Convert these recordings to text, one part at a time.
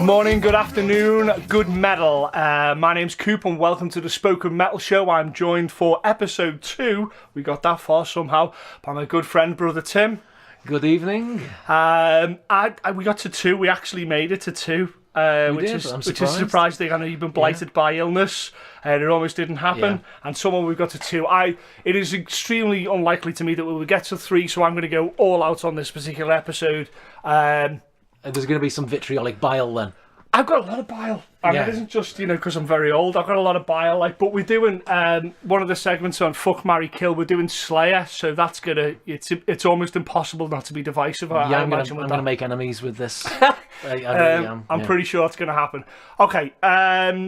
Good morning, good afternoon, good metal. My name's Coop and welcome to the Spoken Metal Show. I'm joined for episode 2, we got that far somehow, by my good friend, brother Tim. Good evening. We got to 2, we actually made it to 2. Which is surprising. I know you've been blighted by illness, and it almost didn't happen. Yeah. And someone we got to 2. It is extremely unlikely to me that we will get to 3, so I'm going to go all out on this particular episode. There's going to be some vitriolic bile then. I've got a lot of bile. It isn't just, because I'm very old. I've got a lot of bile. But we're doing one of the segments on Fuck, Marry, Kill. We're doing Slayer, so that's gonna. It's almost impossible not to be divisive. I'm going to make enemies with this. I really am. I'm pretty sure it's going to happen. Okay,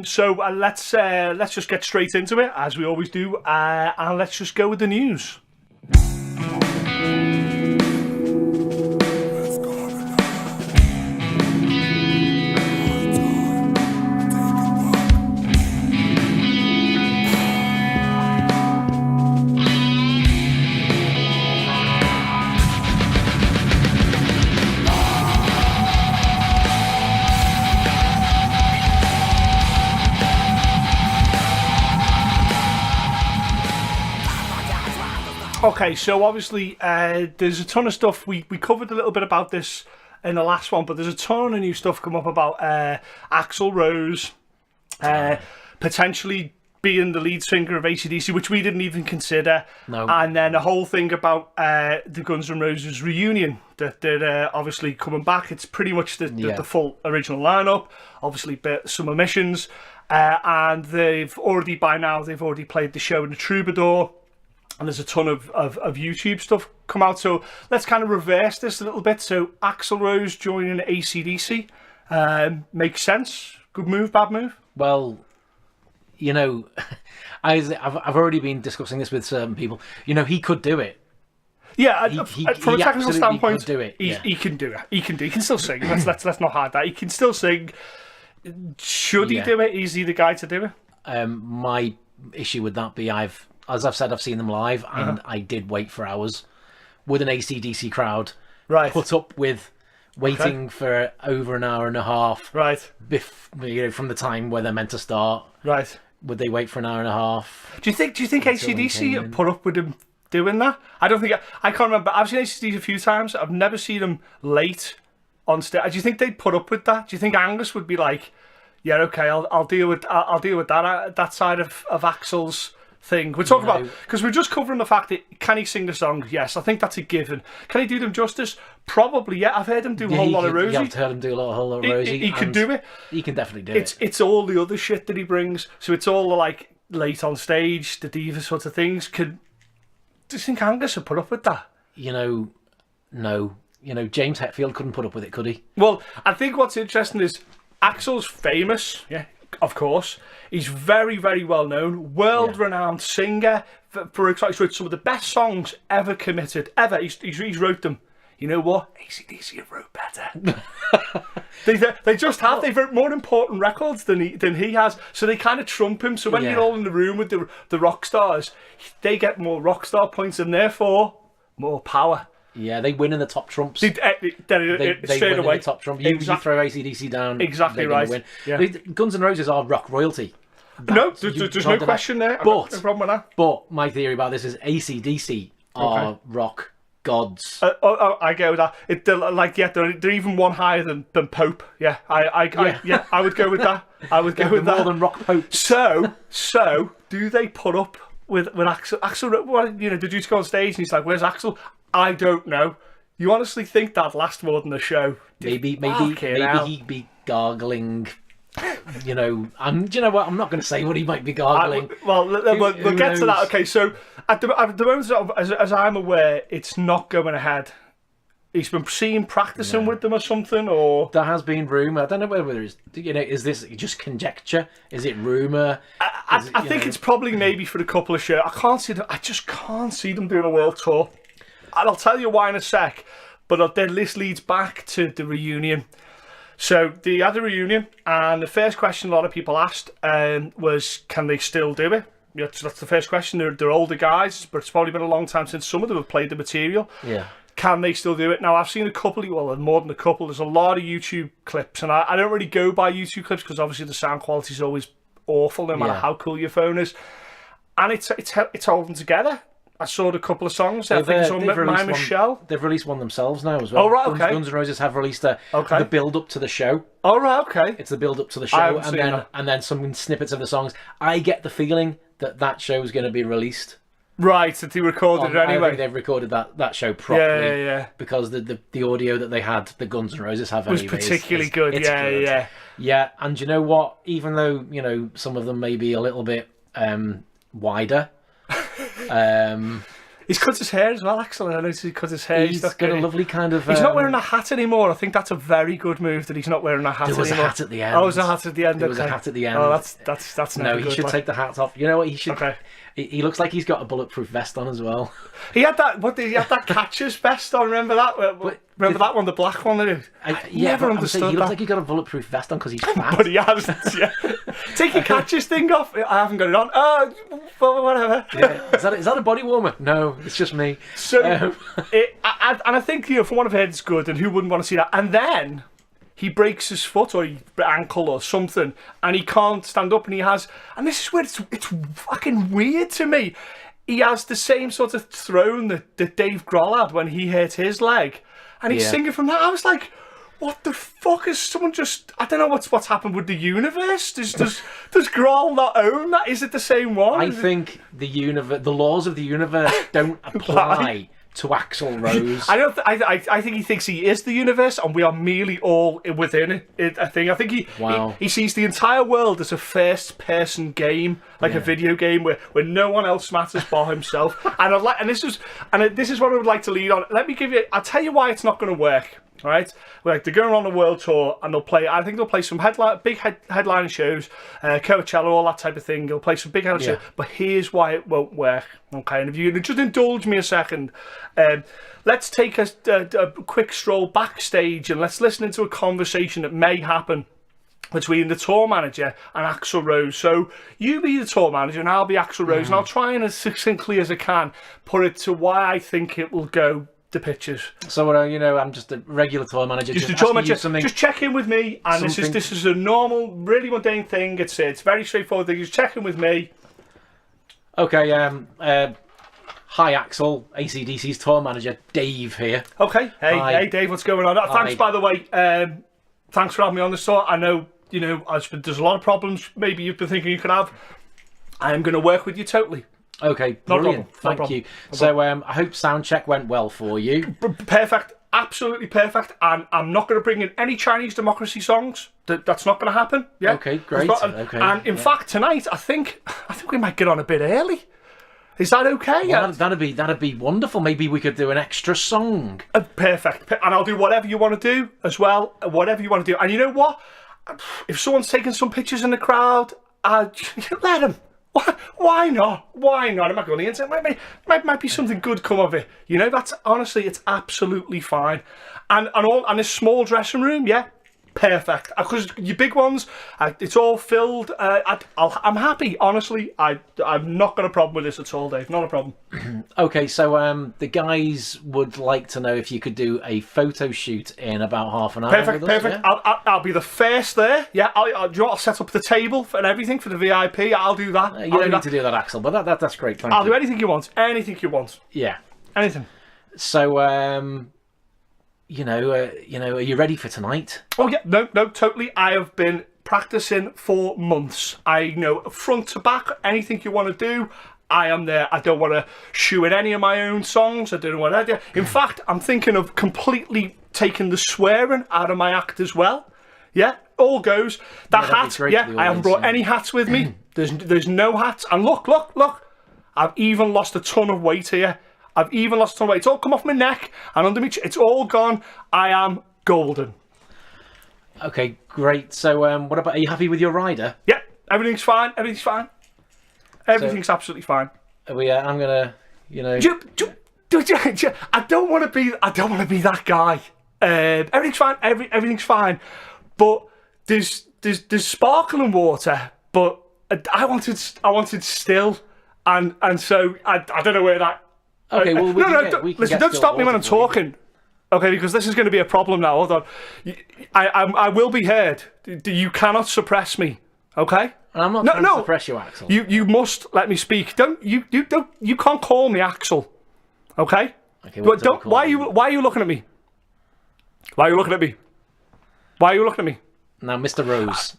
so let's just get straight into it as we always do, and let's just go with the news. Okay, so obviously there's a ton of stuff. We covered a little bit about this in the last one, but there's a ton of new stuff come up about Axl Rose potentially being the lead singer of AC/DC, which we didn't even consider. No. And then a whole thing about the Guns N' Roses reunion that they're obviously coming back. It's pretty much the full original lineup, obviously some omissions. And they've already played the show in the Troubadour. And there's a ton of YouTube stuff come out. So let's kind of reverse this a little bit. So Axl Rose joining AC/DC makes sense. Good move, bad move? Well, I've already been discussing this with certain people. He could do it. Yeah, from a technical standpoint, could do it. He can do it. He can still sing. Let's not hide that. He can still sing. Should he do it? Is he the guy to do it? My issue would that be as I've said, I've seen them live, and I did wait for hours with an AC/DC crowd. Right. Put up with waiting for over an hour and a half. Right. From the time where they're meant to start. Right. Would they wait for an hour and a half? Do you think AC/DC put up with him doing that? I don't think I can't remember. I've seen AC/DC a few times. I've never seen them late on stage. Do you think they'd put up with that? Do you think Angus would be like, yeah, okay, I'll deal with that side of Axl's thing? We're talking about, because we're just covering the fact that can he sing the song? Yes, I think that's a given. Can he do them justice? Probably, yeah. I've heard him do a whole lot of Rosie. I've heard him do a whole lot of Rosie. He can do it. He can definitely do it. It's all the other shit that he brings. So it's all the late on stage, the diva sorts of things. Do you think Angus would put up with that? No. James Hetfield couldn't put up with it, could he? Well, I think what's interesting is Axl's famous, yeah, of course. He's very, very well known, world-renowned singer for some of the best songs ever committed, ever. He's wrote them. You know what? AC/DC have wrote better. they just have. They've wrote more important records than he has. So they kind of trump him. So when you're all in the room with the rock stars, they get more rock star points and therefore more power. Yeah, they win in the top trumps. They straight win away. In the top trump. You throw AC/DC down. Exactly right. Win. Yeah. Guns N' Roses are rock royalty. There's no question there. But no problem with that. But my theory about this is AC/DC are rock gods. I go with that. They're even one higher than Pope. Yeah, I would go with that. I would go with that. More than rock Pope. So do they put up with Axl? Axl, did you go on stage and he's like, "Where's Axl?" I don't know. You honestly think that'd last more than the show? Maybe he'd be gargling. Do you know what? I'm not going to say what he might be gargling. We'll get to that. Okay, so at the moment, as I'm aware, it's not going ahead. He's been seen practicing with them or something, or there has been rumour. I don't know whether it's is this just conjecture? Is it rumour? I think it's probably maybe for a couple of shows. I just can't see them doing a world tour. And I'll tell you why in a sec. But this leads back to the reunion. So they had a reunion, and the first question a lot of people asked was, can they still do it? That's the first question. They're older guys, but it's probably been a long time since some of them have played the material. Yeah. Can they still do it? Now, I've seen a couple, well, more than a couple. There's a lot of YouTube clips, and I don't really go by YouTube clips because obviously the sound quality is always awful, no matter how cool your phone is. And it's holding together. I saw a couple of songs. I think it's on My Michelle. They've released one themselves now as well. Oh, right, okay. Guns N' Roses have released the build-up to the show. Oh, right, okay. It's the build-up to the show, and then some snippets of the songs. I get the feeling that show is going to be released. Right, that they recorded it anyway. I think they've recorded that show properly. Yeah. Because the audio that they had, the Guns N' Roses have was particularly good. It's good. Yeah, and you know what? Even though, you know, some of them may be a little bit wider. He's cut his hair as well, Axl. I noticed he cut his hair. He's got a lovely kind of... He's not wearing a hat anymore. I think that's a very good move that he's not wearing a hat anymore. There was a hat at the end. Oh, there was a hat at the end. There was a hat at the end. Oh, that's no, he should take the hat off. You know what? He should... Okay. He looks like he's got a bulletproof vest on as well. He had that. He had that catcher's vest on. Remember that? Remember that one, the black one? Never understood that. He looks like he got a bulletproof vest on because he's fat. But he hasn't. Yeah. Take your catcher's thing off. I haven't got it on. Oh, whatever. Yeah. Is that a body warmer? No, it's just me. So, and I think, you know, from what I've heard, it's good. And who wouldn't want to see that? And then he breaks his foot or ankle or something, and he can't stand up, and and this is where it's fucking weird to me. He has the same sort of throne that Dave Grohl had when he hurt his leg, and he's singing from that. I was like, what the fuck is someone just... I don't know what's happened with the universe. Does Grohl not own that? Is it the same one? I think the laws of the universe don't apply to Axl Rose. I think he thinks he is the universe, and we are merely all within it. I think he sees the entire world as a first-person game, like a video game where no one else matters but himself. And this is what I would like to lead on. I'll tell you why it's not going to work. Right, they're going on a world tour, and I think they'll play some big headline shows, Coachella, all that type of thing. They'll play some big headline shows, but here's why it won't work. Okay, and if you just indulge me a second, let's take a quick stroll backstage and let's listen into a conversation that may happen between the tour manager and Axl Rose. So you be the tour manager and I'll be Axl Rose, and I'll try and as succinctly as I can put it to why I think it will go. The pictures. So I'm just a regular tour manager. Just a tour manager. Just check in with me, and this is a normal, really mundane thing. It's very straightforward thing. Just check in with me. Okay. Hi, Axl. AC/DC's tour manager, Dave here. Okay. Hey, Dave. What's going on? Thanks, by the way. Thanks for having me on the tour. I know there's a lot of problems. Maybe you've been thinking you could have. I am going to work with you totally. Okay, brilliant. Thank you. So I hope sound check went well for you. Perfect, absolutely perfect. And I'm not going to bring in any Chinese democracy songs. That's not going to happen. Yeah. Okay, great. And in fact, tonight I think we might get on a bit early. Is that okay? Well, that'd be wonderful. Maybe we could do an extra song. Perfect. And I'll do whatever you want to do as well. Whatever you want to do. And you know what? If someone's taking some pictures in the crowd, let them. Why not? Why not? I'm not going into it. Might be something good come of it. You know, that's honestly, it's absolutely fine. And this small dressing room, yeah, perfect. Because your big ones, it's all filled. I'm happy, honestly. I've not got a problem with this at all, Dave. Not a problem. Okay, so the guys would like to know if you could do a photo shoot in about half an hour. Perfect. Yeah? I'll be the first there. Yeah, I'll set up the table and everything for the VIP. I'll do that. You don't need to do that, Axl, but that's great. Thank you. I'll do anything you want. Anything you want. Yeah. Anything. So, are you ready for tonight? Oh yeah, no, totally. I have been practicing for months. I know front to back, anything you want to do, I am there. I don't want to shoe in any of my own songs. I don't want to. In fact, I'm thinking of completely taking the swearing out of my act as well. Yeah, all goes. That hat, I haven't brought any hats with me. There's no hats. And look. I've even lost a ton of weight here. It's all come off my neck and under me. It's all gone. I am golden. Okay, great. So, what about? Are you happy with your rider? Yeah, everything's fine. Everything's absolutely fine. I'm gonna, I don't want to be that guy. Everything's fine. Everything's fine. But there's sparkling water. But I wanted still, and so I don't know where that. Okay, well, listen, don't stop me when I'm talking. Okay, because this is going to be a problem now. Hold on. I will be heard. You cannot suppress me. Okay? And I'm not trying to suppress you, Axl. You must let me speak. You can't call me Axl. Okay? Okay. Why are you looking at me? Why are you looking at me? Why are you looking at me? Now, Mr. Rose.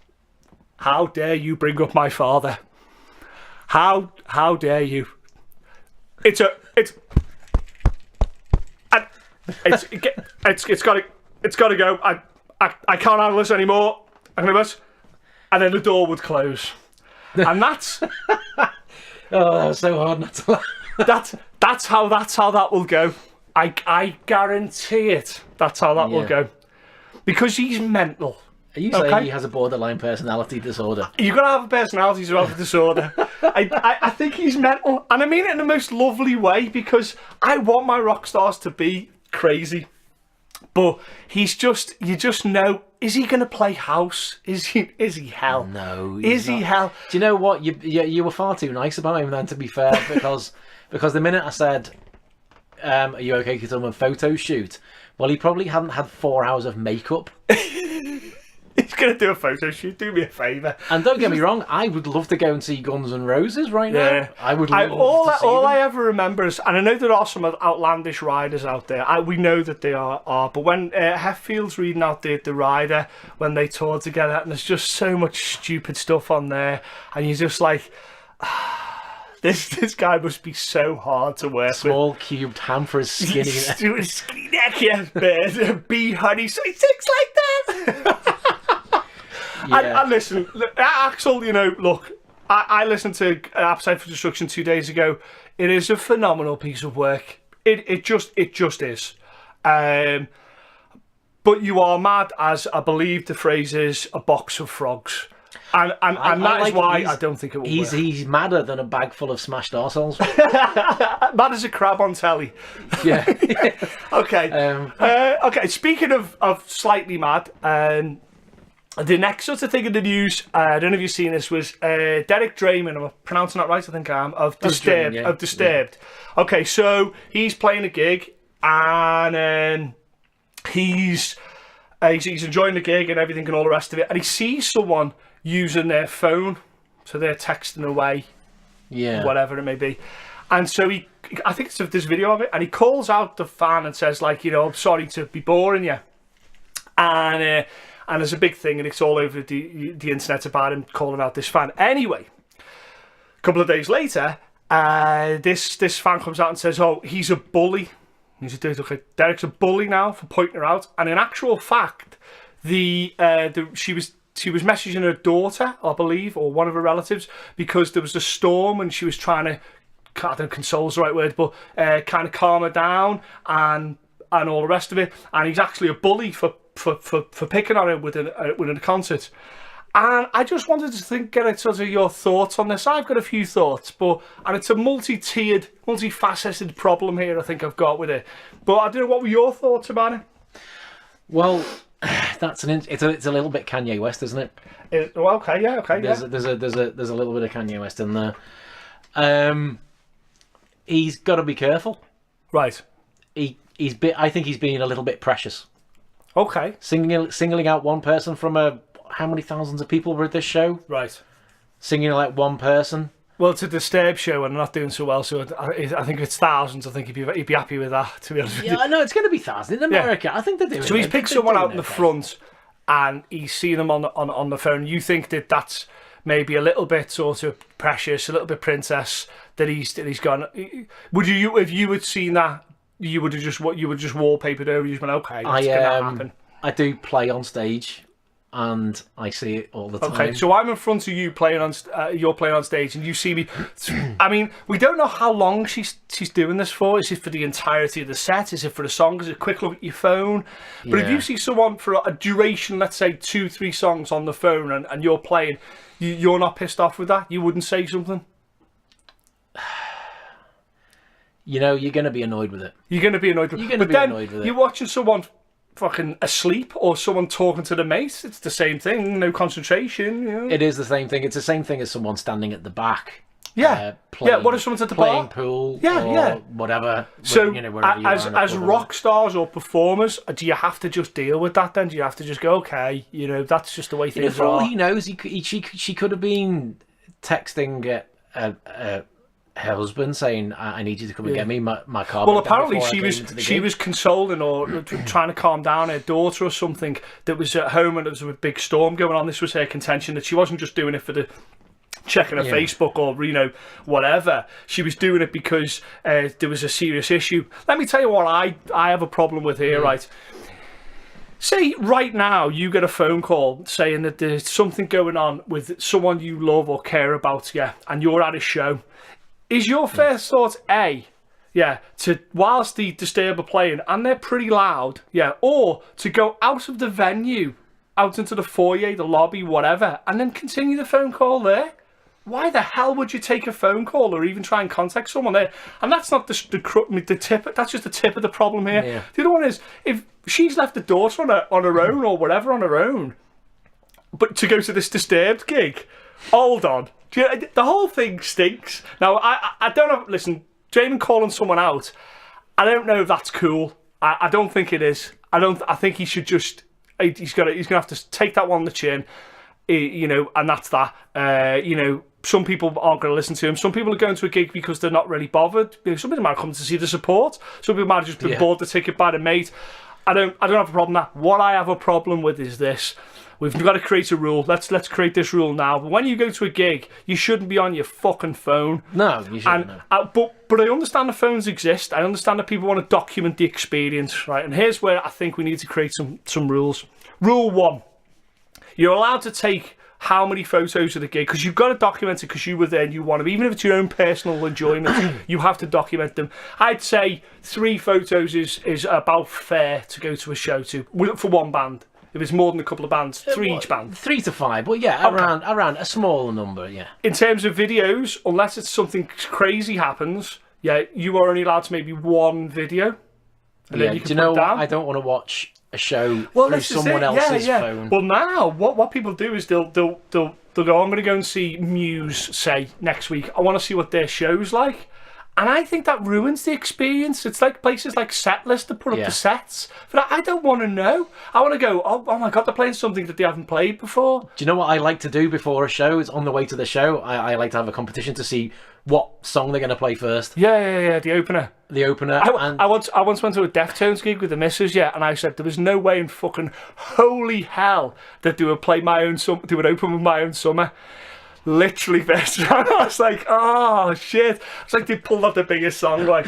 How dare you bring up my father? How dare you? It's got to go. I can't handle this anymore. I'm gonna miss. And then the door would close. And that's Oh, that was so hard not to laugh. that's how that will go. I guarantee it. That's how that will go. Because he's mental. Are you saying he has a borderline personality disorder? You've got to have a personality disorder. I think he's mental. And I mean it in the most lovely way, because I want my rock stars to be crazy. But you just know, is he going to play house? Is he hell? No. Is he hell? Do you know what? You were far too nice about him then, to be fair, because the minute I said, are you okay to do a photo shoot? Well, he probably hadn't had 4 hours of makeup. He's going to do a photo shoot. Do me a favour. And don't get me wrong, I would love to go and see Guns N' Roses right now. I would love to see all them. I ever remember is, and I know there are some outlandish riders out there. We know that they are. But when Heffield's reading out the rider when they toured together, and there's just so much stupid stuff on there, and you're just like, this guy must be so hard to work with. Small cubed ham for his skinny neck. Skinny neck, yes, bee honey, so he ticks like that. Yeah. And listen, Axl, look, I listened to Appetite for Destruction 2 days ago. It is a phenomenal piece of work. It just is. But you are mad, as I believe the phrase is, a box of frogs. And that is why I don't think it will work. He's madder than a bag full of smashed arseholes. Mad as a crab on telly. Yeah. Okay. Okay, speaking of slightly mad, the next sort of thing in the news, I don't know if you've seen this, was Derek Drayman, am I pronouncing that right? I think I am, of Disturbed. Yeah. Okay, so he's playing a gig, and he's enjoying the gig and everything and all the rest of it, and he sees someone using their phone, so they're texting away, whatever it may be, and so I think it's this video of it, and he calls out the fan and says, like, I'm sorry to be boring you, and there's a big thing, and it's all over the internet about him calling out this fan. Anyway, a couple of days later, this fan comes out and says, "Oh, he's a bully. Derek's a bully now for pointing her out." And in actual fact, she was messaging her daughter, I believe, or one of her relatives, because there was a storm, and she was trying to, I don't know, console's the right word, but kind of calm her down and all the rest of it. And he's actually a bully for picking on it within a concert. And I just wanted to get sort of your thoughts on this. I've got a few thoughts, and it's a multi-tiered, multifaceted problem here I think I've got with it. But I don't know, what were your thoughts about it? Well, it's a little bit Kanye West, isn't it? Okay. There's a little bit of Kanye West in there. He's got to be careful. Right. I think he's being a little bit precious. Okay. Singling out one person from how many thousands of people were at this show? Right. Singling out one person. Well, it's a Disturbed show and not doing so well, so I think if it's thousands, I think he'd be happy with that, to be honest with you. Yeah, no, it's going to be thousands. In America, I think they're doing it. So he's picked someone out in the front, and he's seen them on the phone. You think that's maybe a little bit sort of precious, a little bit princess, that he's gone. Would you, if you had seen that, you would have just wallpapered over? You just went, okay, that's gonna happen. I do play on stage, and I see it all the time. Okay, so I'm in front of you playing on. You're playing on stage, and you see me. I mean, we don't know how long she's doing this for. Is it for the entirety of the set? Is it for the song? Is it a quick look at your phone? But if you see someone for a duration, let's say 2-3 songs on the phone, and you're playing, you're not pissed off with that? You wouldn't say something? You're going to be annoyed with it. You're going to be annoyed with it. But then you're watching someone fucking asleep, or someone talking to the mate. It's the same thing. No concentration. It is the same thing. It's the same thing as someone standing at the back Playing, what if someone's at the playing bar? pool, whatever. So, wherever you as rock stars or performers, do you have to just deal with that? Then do you have to just go, okay, that's just the way things are? For all he knows, she could have been texting her husband saying, "I need you to come and get me my car." Well, apparently she was consoling or trying to calm down her daughter or something that was at home, and there was a big storm going on. This was her contention, that she wasn't just doing it for the checking her Facebook or whatever. She was doing it because there was a serious issue. Let me tell you what I have a problem with here, right? Say right now you get a phone call saying that there's something going on with someone you love or care about, and you're at a show. Is your first thought to whilst the Disturbed are playing and they're pretty loud, or to go out of the venue, out into the foyer, the lobby, whatever, and then continue the phone call there? Why the hell would you take a phone call or even try and contact someone there? And that's not the tip. That's just the tip of the problem here. Yeah. The other one is, if she's left the daughter on her own or whatever on her own, but to go to this Disturbed gig, hold on. The whole thing stinks. Now, I don't know. Listen, Jamin calling someone out, I don't know if that's cool. I don't think it is. I think he should just. He's gonna have to take that one on the chin, and that's that. Some people aren't going to listen to him. Some people are going to a gig because they're not really bothered. Some people might come to see the support. Some people might have just been bought the ticket by the mate. I don't have a problem with that. What I have a problem with is this. We've got to create a rule. Let's create this rule now. But when you go to a gig, you shouldn't be on your fucking phone. No, you shouldn't. But I understand the phones exist. I understand that people want to document the experience, right? And here's where I think we need to create some rules. Rule 1. You're allowed to take how many photos of the gig, because you've got to document it because you were there and you want them. Even if it's your own personal enjoyment, you have to document them. I'd say 3 photos is about fair to go to a show for one band. If it's more than a couple of bands, 3 each band. 3 to 5, but around a smaller number, In terms of videos, unless it's something crazy happens, you are only allowed to maybe 1 video. And then you can what? I don't want to watch a show through someone else's phone. Well, now what people do is they'll go, I'm going to go and see Muse, say, next week. I want to see what their show's like. And I think that ruins the experience. It's like places like Setlist that put up the sets. But I don't want to know. I want to go, oh my God, they're playing something that they haven't played before. Do you know what I like to do before a show? Is on the way to the show, I like to have a competition to see what song they're going to play first. Yeah, the opener. The opener. I once went to a Deftones gig with the missus, and I said there was no way in fucking holy hell that they would play My Own Summer, they would open with My Own Summer. Literally first time. I was like, oh shit. It's like they pulled out the biggest song, like.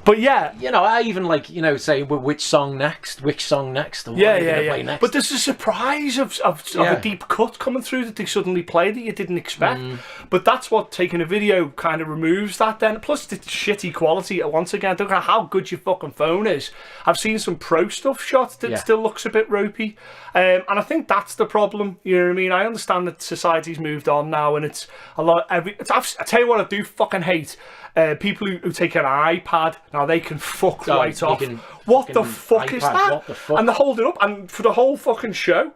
But I even say which song next, or what are they going to play next. But there's a surprise of a deep cut coming through that they suddenly play that you didn't expect. But that's what taking a video kind of removes that then. Plus the shitty quality. Once again, don't care how good your fucking phone is. I've seen some pro stuff shot that still looks a bit ropey. And I think that's the problem. You know what I mean? I understand that society's moved on now, and it's a lot. I tell you what, I do fucking hate. People who take an iPad, now they can fuck right off. What the fuck is that? What the fuck? And they hold it up and for the whole fucking show.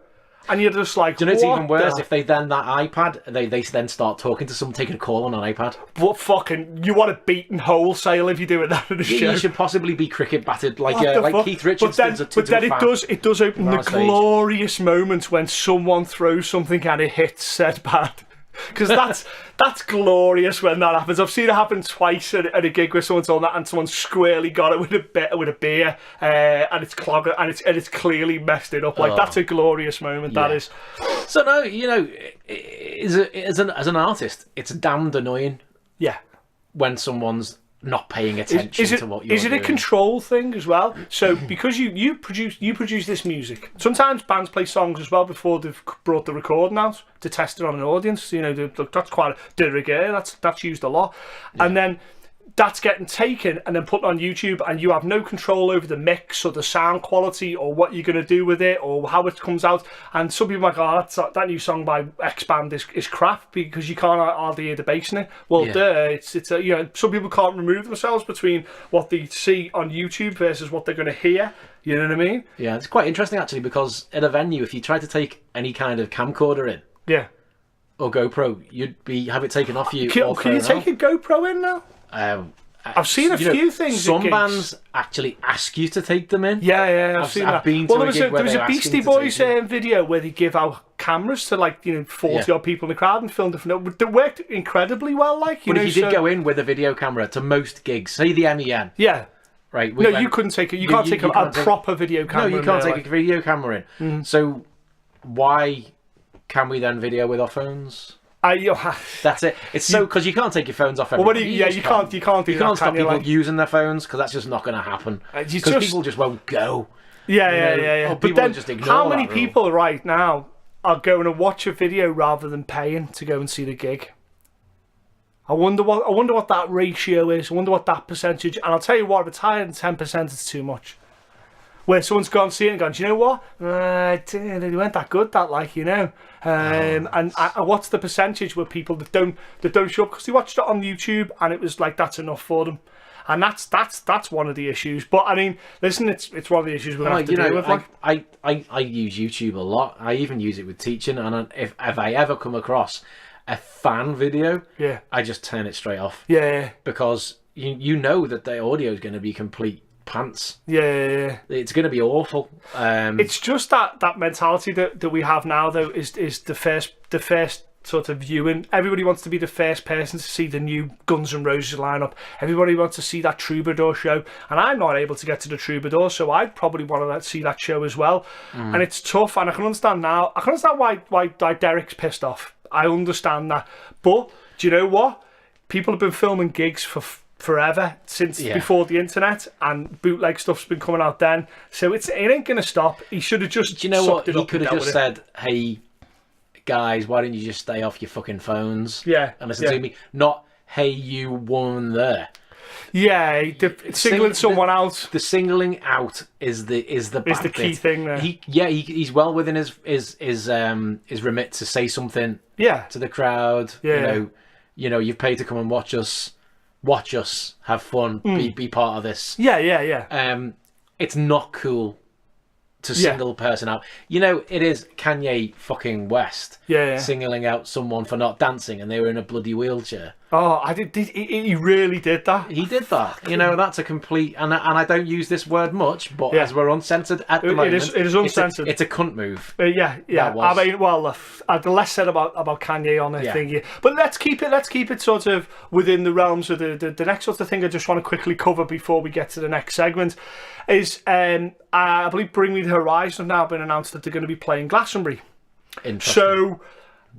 And you're just like, do you know it's even worse if they then that iPad, they then start talking to someone, taking a call on an iPad. What fucking, you want a beaten wholesale if you're doing that at a show. You should possibly be cricket batted like Keith Richards does. But then it does open the glorious moment when someone throws something and it hits said bad. Because that's glorious when that happens. I've seen it happen twice at a gig where someone's on that and someone squarely got it with a beer, and it's clogged and it's clearly messed it up. Like that's a glorious moment. That is. So no, as an artist, it's damned annoying. Yeah. When someone's not paying attention to what you're doing. Is it a control thing as well? So because you produce this music, sometimes bands play songs as well before they've brought the recording out to test it on an audience. That's quite de rigueur. That's used a lot, and then that's getting taken and then put on YouTube, and you have no control over the mix or the sound quality or what you're going to do with it or how it comes out. And some people are like, that new song by X band is crap because you can't hardly hear the bass in it. Well, some people can't remove themselves between what they see on YouTube versus what they're going to hear. You know what I mean? Yeah, it's quite interesting actually, because at a venue, if you try to take any kind of camcorder in, or GoPro, you'd have it taken off you. Can you take a GoPro in now? I've seen a few things. Some bands actually ask you to take them in. Yeah, I've seen that. Been to there was a Beastie Boys video where they give out cameras to 40 odd people in the crowd and film different. It worked incredibly well. If you did go in with a video camera to most gigs, say the MEN. Yeah. Right. You couldn't take it. You can't take a proper video camera. No, you can't take a video camera in. So why can we then video with our phones? That's it. It's so because you can't take your phones off. Well, you can't do that. You can't stop people using their phones because that's just not going to happen. Because people just won't go. Yeah. But then, just ignore how many people right now are going to watch a video rather than paying to go and see the gig? I wonder what that ratio is. I wonder what that percentage. And I'll tell you what, if it's higher than 10%, it's too much. Where someone's gone see it and gone, do you know what? They weren't that good. And what's the percentage where people that don't show up because they watched it on YouTube and it was that's enough for them, and that's one of the issues. But I mean, listen, it's one of the issues we're gonna have to deal with. I use YouTube a lot. I even use it with teaching, and if I ever come across a fan video, I just turn it straight off. Yeah. Because you know that the audio is going to be complete pants. Yeah. It's going to be awful. It's just that mentality that we have now, though, is the first sort of viewing. Everybody wants to be the first person to see the new Guns N' Roses lineup. Everybody wants to see that Troubadour show, and I'm not able to get to the Troubadour, so I'd probably want to see that show as well. And it's tough, and I can understand now. I can understand why Derek's pissed off. I understand that, but do you know what? People have been filming gigs for forever since before the internet, and bootleg stuff's been coming out then, so it ain't gonna stop. He should have just, do you know what, he could have just said, hey guys, why don't you just stay off your fucking phones and listen to me, not hey you woman there. Singling someone out. The singling out is the key thing there. He's well within his remit to say something to the crowd. You know, you've paid to come and watch us, have fun, be part of this. It's not cool to single a person out. You know, it is Kanye fucking West singling out someone for not dancing and they were in a bloody wheelchair. Oh, he really did that. He did that. You know, that's a complete, and I don't use this word much, but as we're uncensored at the moment, it is uncensored. It's a cunt move. I mean, well, I'd less said about Kanye on the thing, but let's keep it sort of within the realms of the next sort of thing. I just want to quickly cover before we get to the next segment is I believe Bring Me the Horizon have now been announced that they're going to be playing Glastonbury. Interesting. So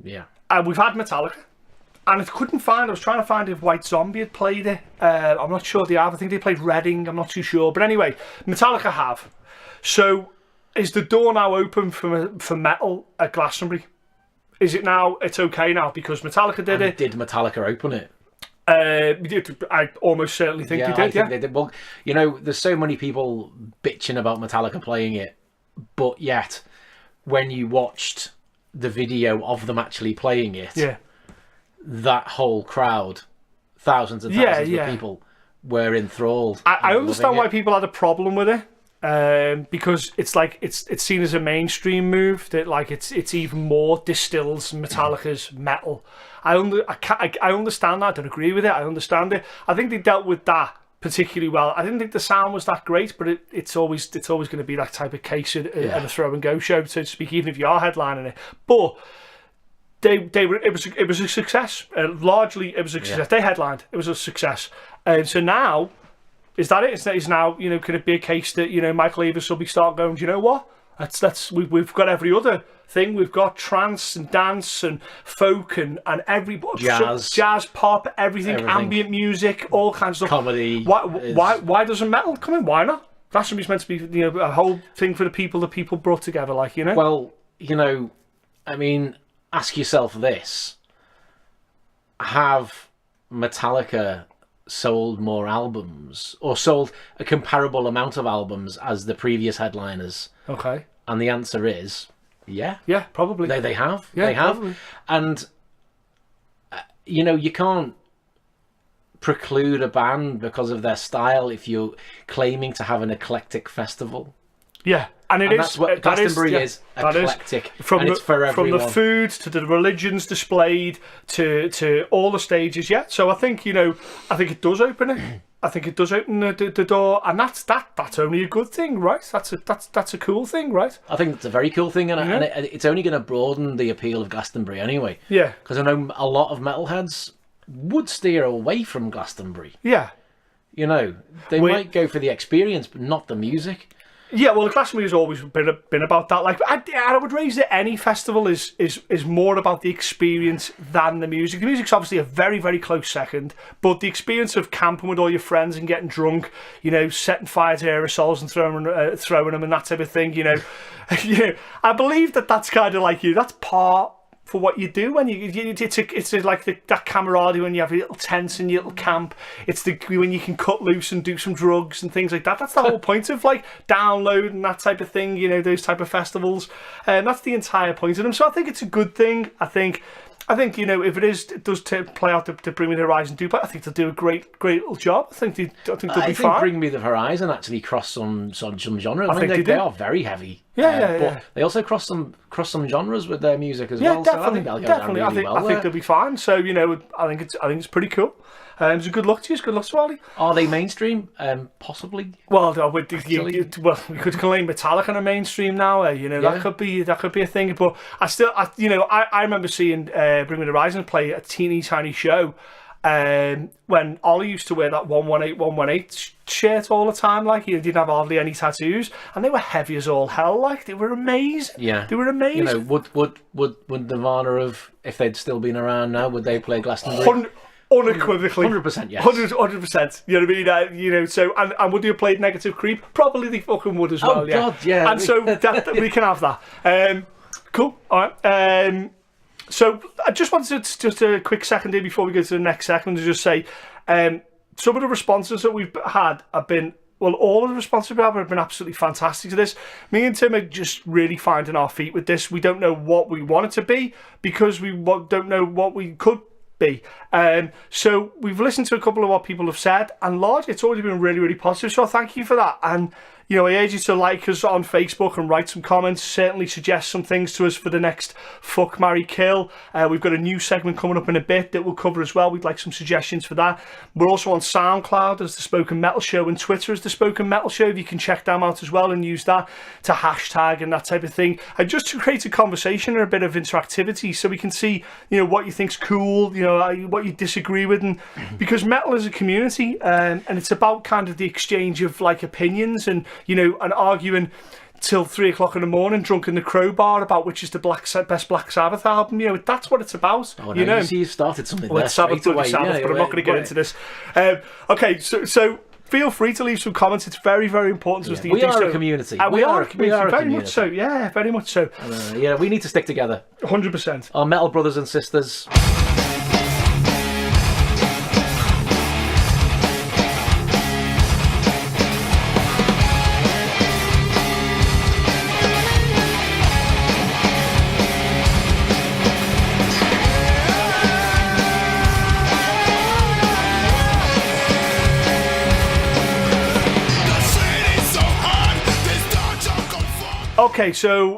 we've had Metallica. And I was trying to find if White Zombie had played it. I'm not sure they have. I think they played Reading. I'm not too sure. But anyway, Metallica have. So, is the door now open for metal at Glastonbury? Is it now? It's okay now because Metallica did it. Did Metallica open it? I almost certainly think they did. They did. Well, you know, there's so many people bitching about Metallica playing it, but yet when you watched the video of them actually playing it, that whole crowd, thousands and thousands of people were enthralled. I understand why people had a problem with it, because it's it's seen as a mainstream move that it's even more distills Metallica's metal. I understand that. I don't agree with it. I understand it. I think they dealt with that particularly well. I didn't think the sound was that great, but it's always going to be that type of case at a throw and go show, so to speak, even if you are headlining it. But it was a success. Largely, it was a success. They headlined. It was a success. So now, is that it? Is now, can it be a case that Michael Avis will be start going, do you know what? We've got every other thing. We've got trance and dance and folk and every jazz, pop, everything, ambient music, all kinds of comedy. Why doesn't metal come in? Why not? Glastonbury's meant to be a whole thing for the people that people brought together. Well, I mean, ask yourself this: have Metallica sold more albums or sold a comparable amount of albums as the previous headliners? Okay. And the answer is yeah, probably. They have. Yeah, they have. Probably. And you can't preclude a band because of their style if you're claiming to have an eclectic festival. Yeah. And that's what Glastonbury is, eclectic, it's for everyone. From the food to the religions displayed to all the stages, yeah. So I think it does open it. I think it does open the door, and that's only a good thing, right? That's a cool thing, right? I think it's a very cool thing, and it's only going to broaden the appeal of Glastonbury anyway. Yeah. Because I know a lot of metalheads would steer away from Glastonbury. Yeah. You know, they might go for the experience, but not the music. Yeah, well, the Glastonbury has always been about that. Like, I would raise that any festival is more about the experience than the music. The music's obviously a very, very close second, but the experience of camping with all your friends and getting drunk, you know, setting fire to aerosols and throwing them and that type of thing, you know, I believe that's kind of like that's part for what you do when it's like that camaraderie when you have your little tents and your little camp. It's when you can cut loose and do some drugs and things like that. That's the whole point of like download and that type of thing, you know, those type of festivals. And that's the entire point of them. So I think it's a good thing. I think, you know, if it does play out to Bring Me the Horizon do, but I think they'll do a great little job. I think they'll be fine. I think Bring Me the Horizon actually cross some genres. I think they are very heavy. But they also cross some genres with their music as well. Definitely, so I think they'll go down really well. I think they'll be fine. So, you know, I think it's pretty cool. So good luck to you. Good luck to Ollie. Are they mainstream? Possibly. Well, we could claim Metallica a mainstream now. You know, that could be a thing. But I remember seeing Bring Me the Horizon play a teeny tiny show. When Ollie used to wear that 118 shirt all the time, like he didn't have hardly any tattoos, and they were heavy as all hell. Like they were amazing. Yeah, they were amazing. You know, would Nirvana have, if they'd still been around now, would they play Glastonbury? Unequivocally, 100%, yes, 100%. You know what I mean? You know, so and would you have played Negative Creep? Probably they fucking would as well. Oh God, yeah. And so we can have that. Cool. All right. So I just wanted to just a quick second here before we go to the next segment to just say some of the responses that we've had have been, well, all of the responses we have been absolutely fantastic to this. Me and Tim are just really finding our feet with this. We don't know what we want it to be because we don't know what we could be. So we've listened to a couple of what people have said, and largely it's already been really, really positive. So thank you for that. And you know, I urge you to like us on Facebook and write some comments. Certainly suggest some things to us for the next Fuck, Marry, Kill. We've got a new segment coming up in a bit that we'll cover as well. We'd like some suggestions for that. We're also on SoundCloud as The Spoken Metal Show and Twitter as The Spoken Metal Show. You can check them out as well and use that to hashtag and that type of thing. And just to create a conversation and a bit of interactivity so we can see, you know, what you think's cool, you know, what you disagree with. And because metal is a community and it's about kind of the exchange of like opinions and, you know, and arguing till 3 o'clock in the morning, drunk in the Crowbar about which is the best Black Sabbath album. You know, that's what it's about. Oh, you know, you see, you've started something there straight away. Sabbath, but I'm not going to get into this. Okay, so feel free to leave some comments. It's very, very important to us. We are a community. We are a community. Very much so. Yeah, very much so. Yeah, we need to stick together. 100%. Our metal brothers and sisters. Okay, so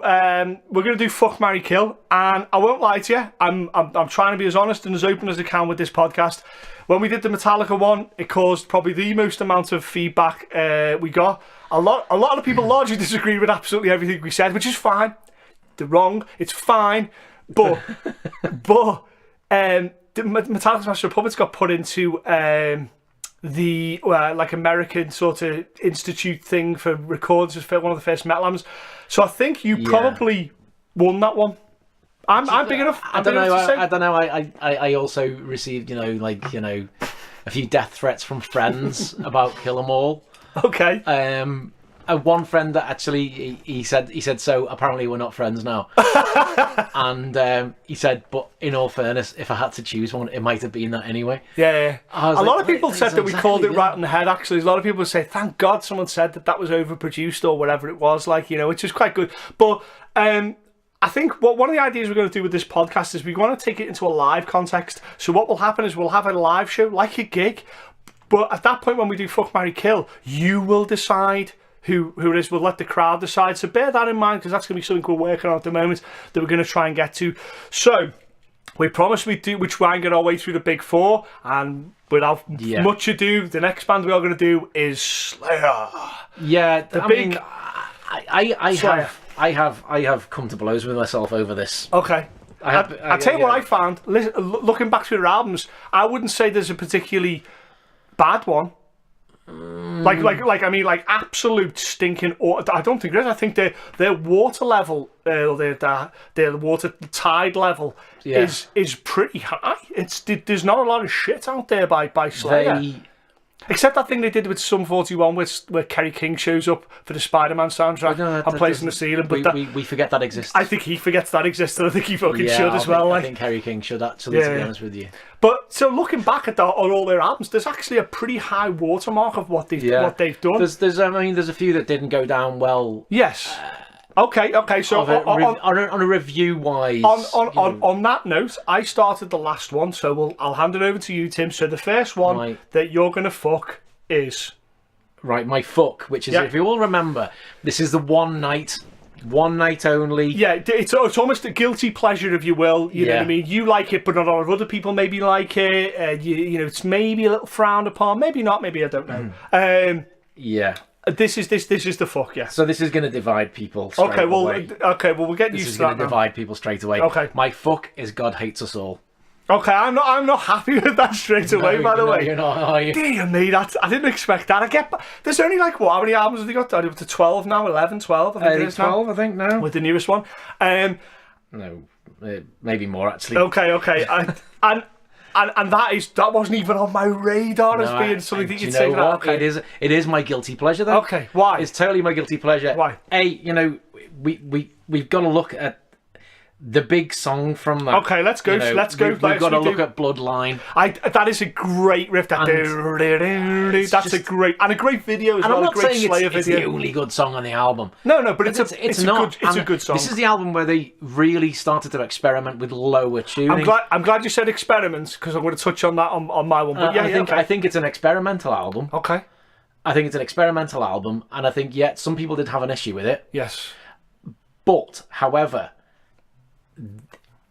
we're going to do Fuck, Marry, Kill, and I won't lie to you, I'm trying to be as honest and as open as I can with this podcast. When we did the Metallica one, it caused probably the most amount of feedback we got. A lot of people largely disagree with absolutely everything we said, which is fine. They're wrong. It's fine, but the Metallica's Master of Puppets got put into the like American sort of institute thing for recordings as one of the first metal albums. So I think you probably won that one. I'm big enough. I don't know. I also received a few death threats from friends about Kill 'Em All. Okay. One friend that actually he said so apparently we're not friends now. And he said, but in all fairness, if I had to choose one, it might have been that anyway. Yeah. A lot of people said that we called it right on the head. Actually, a lot of people say, thank God someone said that was overproduced or whatever it was, which is quite good. But I think one of the ideas we're going to do with this podcast is we want to take it into a live context. So what will happen is we'll have a live show like a gig, but at that point when we do Fuck, Marry, Kill, you will decide who it is. We'll let the crowd decide. So bear that in mind, because that's going to be something we're working on at the moment that we're going to try and get to. So we promise we try and get our way through the big four, and without much ado, the next band we are going to do is Slayer. Yeah, I have come to blows with myself over this. Okay. I'll tell you what I found. Looking back through their albums, I wouldn't say there's a particularly bad one. Like absolute stinking. I don't think there is. I think their water level, their water tide level is pretty high. There's not a lot of shit out there by Slayer. Except that thing they did with Sum 41 where Kerry King shows up for the Spider-Man soundtrack and plays on the ceiling. But we forget that exists. I think he forgets that exists, and I think he fucking should as well. I think Kerry King should actually, to be honest with you. But so looking back at on all their albums, there's actually a pretty high watermark of what they've done. There's a few that didn't go down well. Yes. Okay. So on a review wise, on that note, I started the last one, so I'll hand it over to you, Tim. So the first one that you're gonna fuck is my fuck, which is if you all remember, this is the one night only. Yeah, it's almost a guilty pleasure, if you will. You know what I mean? You like it, but not a lot of other people maybe like it. You know, it's maybe a little frowned upon, maybe not, maybe I don't know. This is the fuck, yeah. So this is going to divide people. Okay, well, we'll get used to that. This is going to divide people straight away. Okay, my fuck is God Hates Us All. Okay, I'm not happy with that straight away. By the way, you're not, are you? Dear me, I didn't expect that. There's only like what? How many albums have they got? Up to 12 now, 11, 12. I think it is 12. now. I think now with the newest one. No, maybe more actually. Okay, And that wasn't even on my radar as being something that you'd say. Okay. It is my guilty pleasure though. Okay, why? It's totally my guilty pleasure. Why? We've got to look at the big song from that. Okay, let's go. We've got to look at Bloodline. That is a great riff. That's a great video as well. I'm not a great saying Slayer it's video. the only good song on the album. No, but it's a good song. This is the album where they really started to experiment with lower tuning. I'm glad you said experiments, because I'm going to touch on that on my one. But I think it's an experimental album. Okay. I think it's an experimental album, and I think some people did have an issue with it. Yes. But however,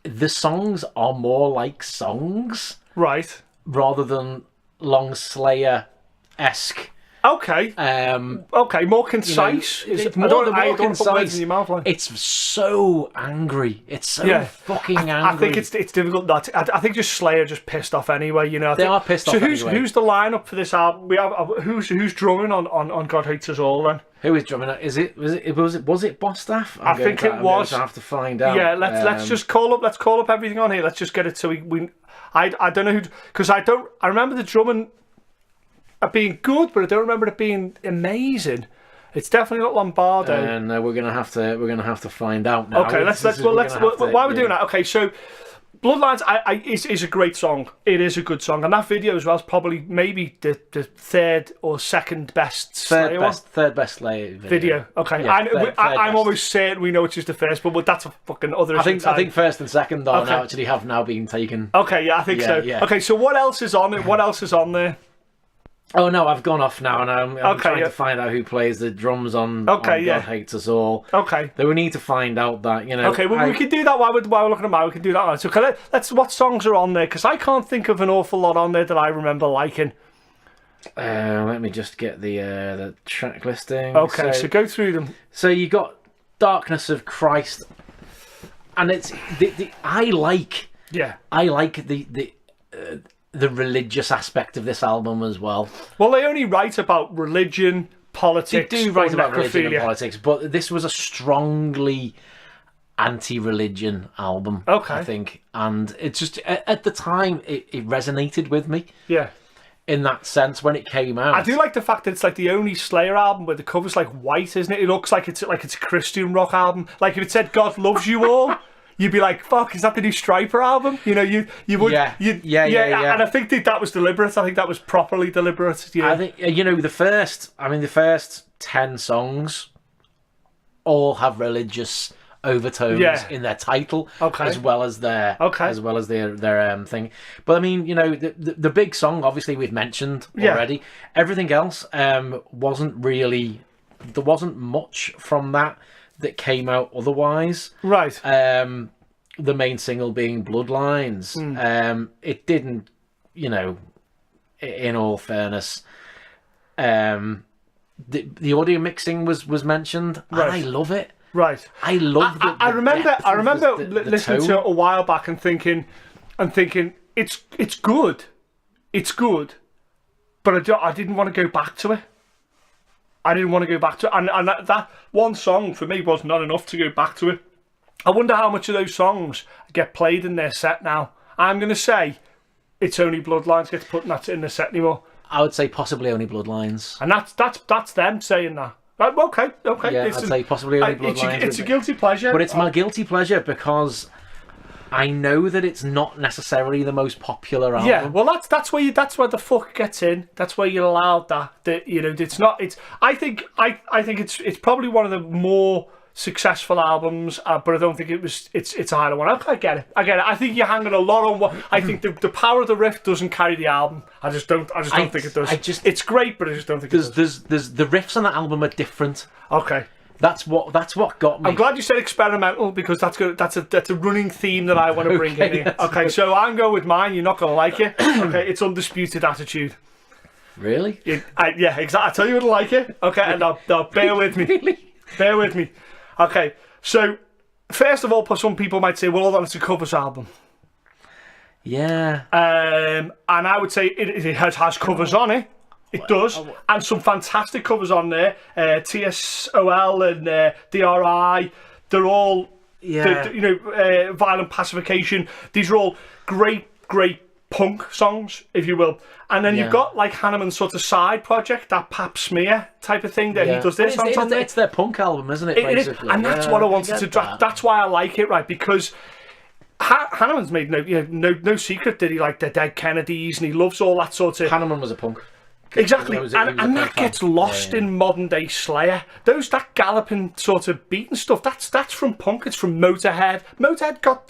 the songs are more like songs, right, rather than long Slayer-esque. Okay. More concise. It's more concise. It's so angry. It's so fucking angry. I think it's difficult. I think just Slayer just pissed off anyway. They are pissed off. So who's the lineup for this album? We have who's drumming on God Hates Us All then? Who is drumming? Was it Bostaff? I think it was. I have to find out. Yeah, let's just call up everything on here. Let's just get it so we I don't know who, because I remember the drumming being good, but I don't remember it being amazing. It's definitely not Lombardo. And we're gonna have to find out now. Okay, why are we doing that? Okay, so Bloodlines is a great song. It is a good song, and that video as well is probably maybe the third or second best third best Slayer video. Okay, yeah, I'm almost certain we know it's just the first, but that's a fucking other. I think first and second have now been taken. Okay, yeah, I think so. Yeah. Okay, so what else is on it? What else is on there? Oh no, I've gone off now, and I'm trying to find out who plays the drums on God Hates Us All. Okay. Then we need to find out that, Okay, well, we can do that while we're looking at mine. We can do that. Right. So let's what songs are on there, because I can't think of an awful lot on there that I remember liking. Let me just get the track listing. Okay, so go through them. So you got Darkness of Christ, and it's I like the religious aspect of this album as well. Well, they only write about religion, politics. They do write about religion and politics, but this was a strongly anti-religion album, I think. And it's just, at the time, it resonated with me. Yeah. In that sense, when it came out. I do like the fact that it's like the only Slayer album where the cover's like white, isn't it? It looks like it's a Christian rock album. Like if it said God Loves You All, you'd be like, "Fuck, is that the new Striper album?" You know, you would. Yeah. And I think that was deliberate. I think that was properly deliberate. Yeah. I think the first 10 songs all have religious overtones in their title, as well as their thing. But I mean, the big song, obviously we've mentioned already. Everything else wasn't really there wasn't much from that came out otherwise. Right. The main single being Bloodlines. It didn't, you know, in all fairness, the audio mixing was mentioned. Right. And I love it. Right. I love it. I remember listening to it a while back and thinking it's good. It's good. But I didn't want to go back to it. And that one song for me was not enough to go back to it. I wonder how much of those songs get played in their set now. I'm going to say it's only Bloodlines gets put in the set anymore. I would say possibly only Bloodlines. And that's them saying that. Like, okay. Yeah, I'd say possibly only Bloodlines. It's a guilty pleasure. But it's my guilty pleasure because I know that it's not necessarily the most popular album. Yeah, well, that's where the fuck gets in. That's where you're allowed that you know, it's not. It's. I think it's probably one of the more successful albums, but I don't think it's a higher one. Okay, I get it. I think you're hanging a lot on what I think the power of the riff doesn't carry the album. I just don't think it does. It's great, but I just don't think it does. There's the riffs on the album are different. Okay. That's what got me. I'm glad you said experimental because that's good. That's a running theme that I want to bring in here. Okay, so I'm going with mine. You're not going to like it. Okay, it's Undisputed Attitude. Really? Yeah, exactly. I tell you wouldn't like it. Okay, and now bear with me. Really? Bear with me. Okay, so first of all, some people might say, well, it's a covers album. Yeah. And I would say it has covers on it. It does, and some fantastic covers on there. TSOL and DRI, they're all, Violent Pacification. These are all great punk songs, if you will. And then you've got like Hanneman's sort of side project, that Pap Smear type of thing that he does this. It's their punk album, isn't it? Basically, and that's what I wanted to drop. That's why I like it, right? Because Hanneman's made no secret that he liked the Dead Kennedys and he loves all that sort of. Hanneman was a punk. Exactly, and that gets lost in modern day Slayer. That galloping sort of beating stuff. That's from punk. It's from Motorhead. Motorhead got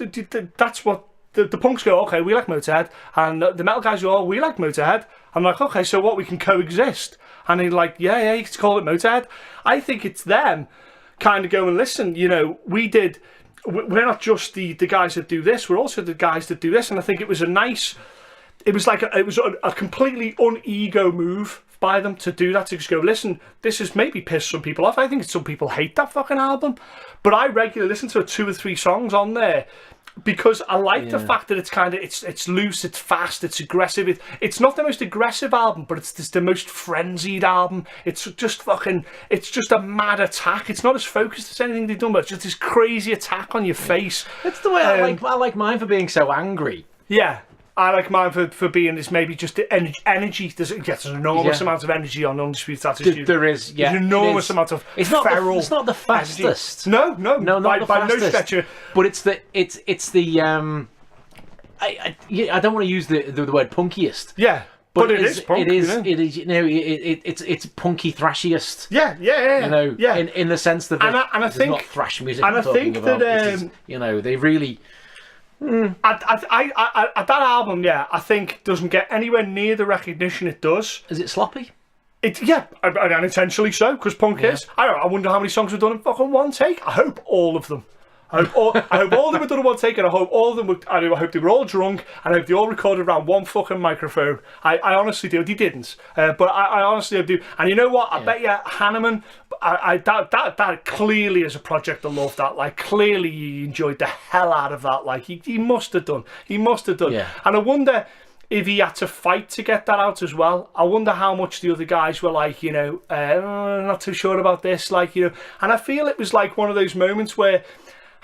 that's what the punks go. Okay, we like Motorhead, and the metal guys go, oh, we like Motorhead. I'm like, okay, so what? We can coexist. And they're like, yeah, you can call it Motorhead. I think it's them kind of going, listen, we're not just the guys that do this. We're also the guys that do this. And I think it was it was a completely un-ego move by them to do that, to just go, listen, this has maybe pissed some people off. I think some people hate that fucking album. But I regularly listen to 2 or 3 songs on there because I like the fact that it's kind of, it's loose, it's fast, it's aggressive. It's not the most aggressive album, but it's the most frenzied album. It's just a mad attack. It's not as focused as anything they've done, but it's just this crazy attack on your face. That's the way I like mine for being so angry. Yeah. I like mine for being this maybe just the energy. There's an enormous amount of energy on Undisputed Attitude. There is, There's an enormous amount of feral. It's not the fastest. No, not by no stretch. But it's the I don't want to use the word punkiest. Yeah. But it is punk. It is. It's punky thrashiest. Yeah. In the sense that it's not thrash music. And I think that they really. That album, I think doesn't get anywhere near the recognition it does. Is it sloppy? Unintentionally so, because punk is. I wonder how many songs we've done in fucking one take. I hope all of them. I hope all of them were done in one take, and I hope all of them I hope they were all drunk, and I hope they all recorded around one fucking microphone. I honestly do. They didn't, but I honestly do. And you know what? I bet you Hanneman. That clearly is a project of love. That like clearly he enjoyed the hell out of that. Like he must have done. He must have done. Yeah. And I wonder if he had to fight to get that out as well. I wonder how much the other guys were like, not too sure about this, And I feel it was like one of those moments where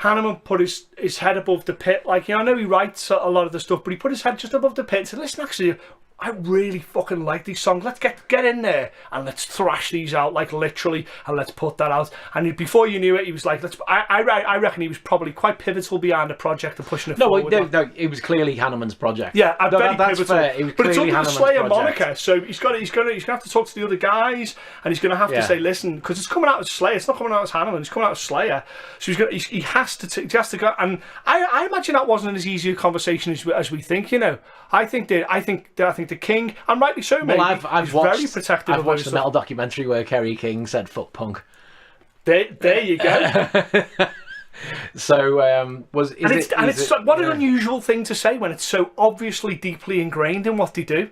Hanneman put his head above the pit. Like, I know he writes a lot of the stuff, but he put his head just above the pit and said, listen, actually, I really fucking like these songs. Let's get in there and let's thrash these out, like literally, and let's put that out. And before you knew it, he was like, I reckon he was probably quite pivotal behind the project and pushing it forward. No, it was clearly Hanneman's project. Yeah, very that's pivotal. Fair. It was but it's under the Slayer project. moniker, so he's going to have to talk to the other guys, and he's going to have to say, listen, because it's coming out as Slayer. It's not coming out as Hanneman. It's coming out as Slayer. So he has to go. And I imagine that wasn't as easy a conversation as we think. I think think the King, and rightly so, maybe, I've he's watched, very protective I've of watched the stuff. Metal documentary where Kerry King said "fuck punk." There you go. So what an unusual thing to say when it's so obviously deeply ingrained in what they do.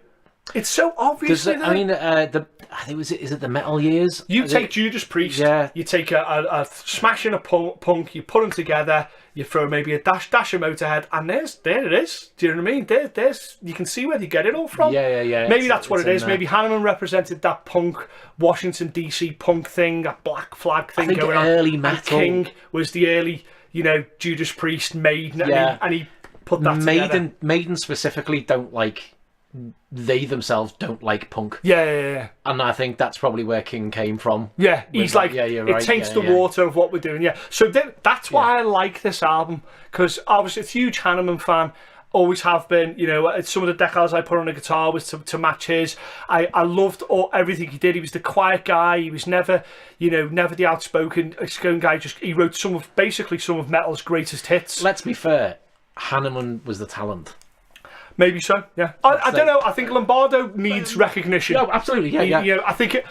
It's so obviously. I mean, I think is it the Metal Years? You take Judas Priest. Yeah. You take a smashing a punk. You put them together. You throw maybe a dash of Motorhead, and there it is. Do you know what I mean? There's you can see where they get it all from. Yeah. Maybe that's what it is. Maybe Hanneman represented that punk, Washington DC punk thing, that black flag thing going on. Early metal. And King was the early, Judas Priest, Maiden, and he put that together. Maiden specifically don't like. They themselves don't like punk. Yeah. And I think that's probably where King came from. Yeah, he's like, it taints the water of what we're doing. Yeah, so that's why I like this album, because obviously a huge Hanneman fan, always have been. Some of the decals I put on the guitar was to match his. I loved everything he did. He was the quiet guy. He was never the outspoken guy. He wrote some of metal's greatest hits. Let's be fair, Hanneman was the talent. Maybe so, yeah. I don't know. I think Lombardo needs recognition. No, absolutely, yeah. I think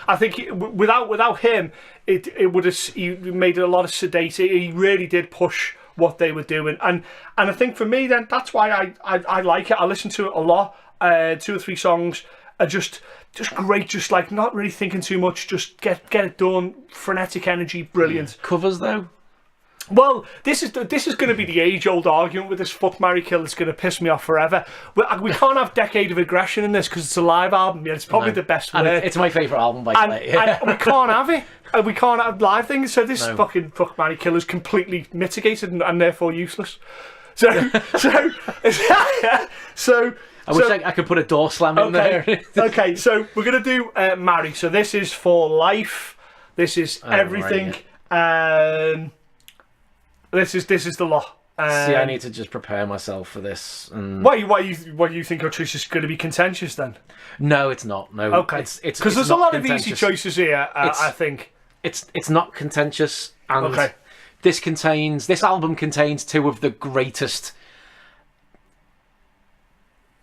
without him, it would have. He made a lot of sedate. He really did push what they were doing, and I think for me, then that's why I like it. I listen to it a lot. 2 or 3 songs are just great. Just like not really thinking too much. Just get it done. Frenetic energy, brilliant. Covers though. Well, this is going to be the age-old argument with this fuck, marry, kill that's going to piss me off forever. We can't have Decade of Aggression in this because it's a live album. Yeah, it's probably the best word. It's my favourite album by the way. And we can't have it. We can't have live things. So this fucking fuck, marry, kill is completely mitigated and therefore useless. So I wish I could put a door slam in there. Okay, so we're going to do marry. So this is for life. This is everything. Right, This is the lot. See, I need to just prepare myself for this. And... Why you think our choice is going to be contentious then? No, it's not. No, okay. It's because there's a lot of easy choices here. I think it's not contentious, and this album contains 2 of the greatest,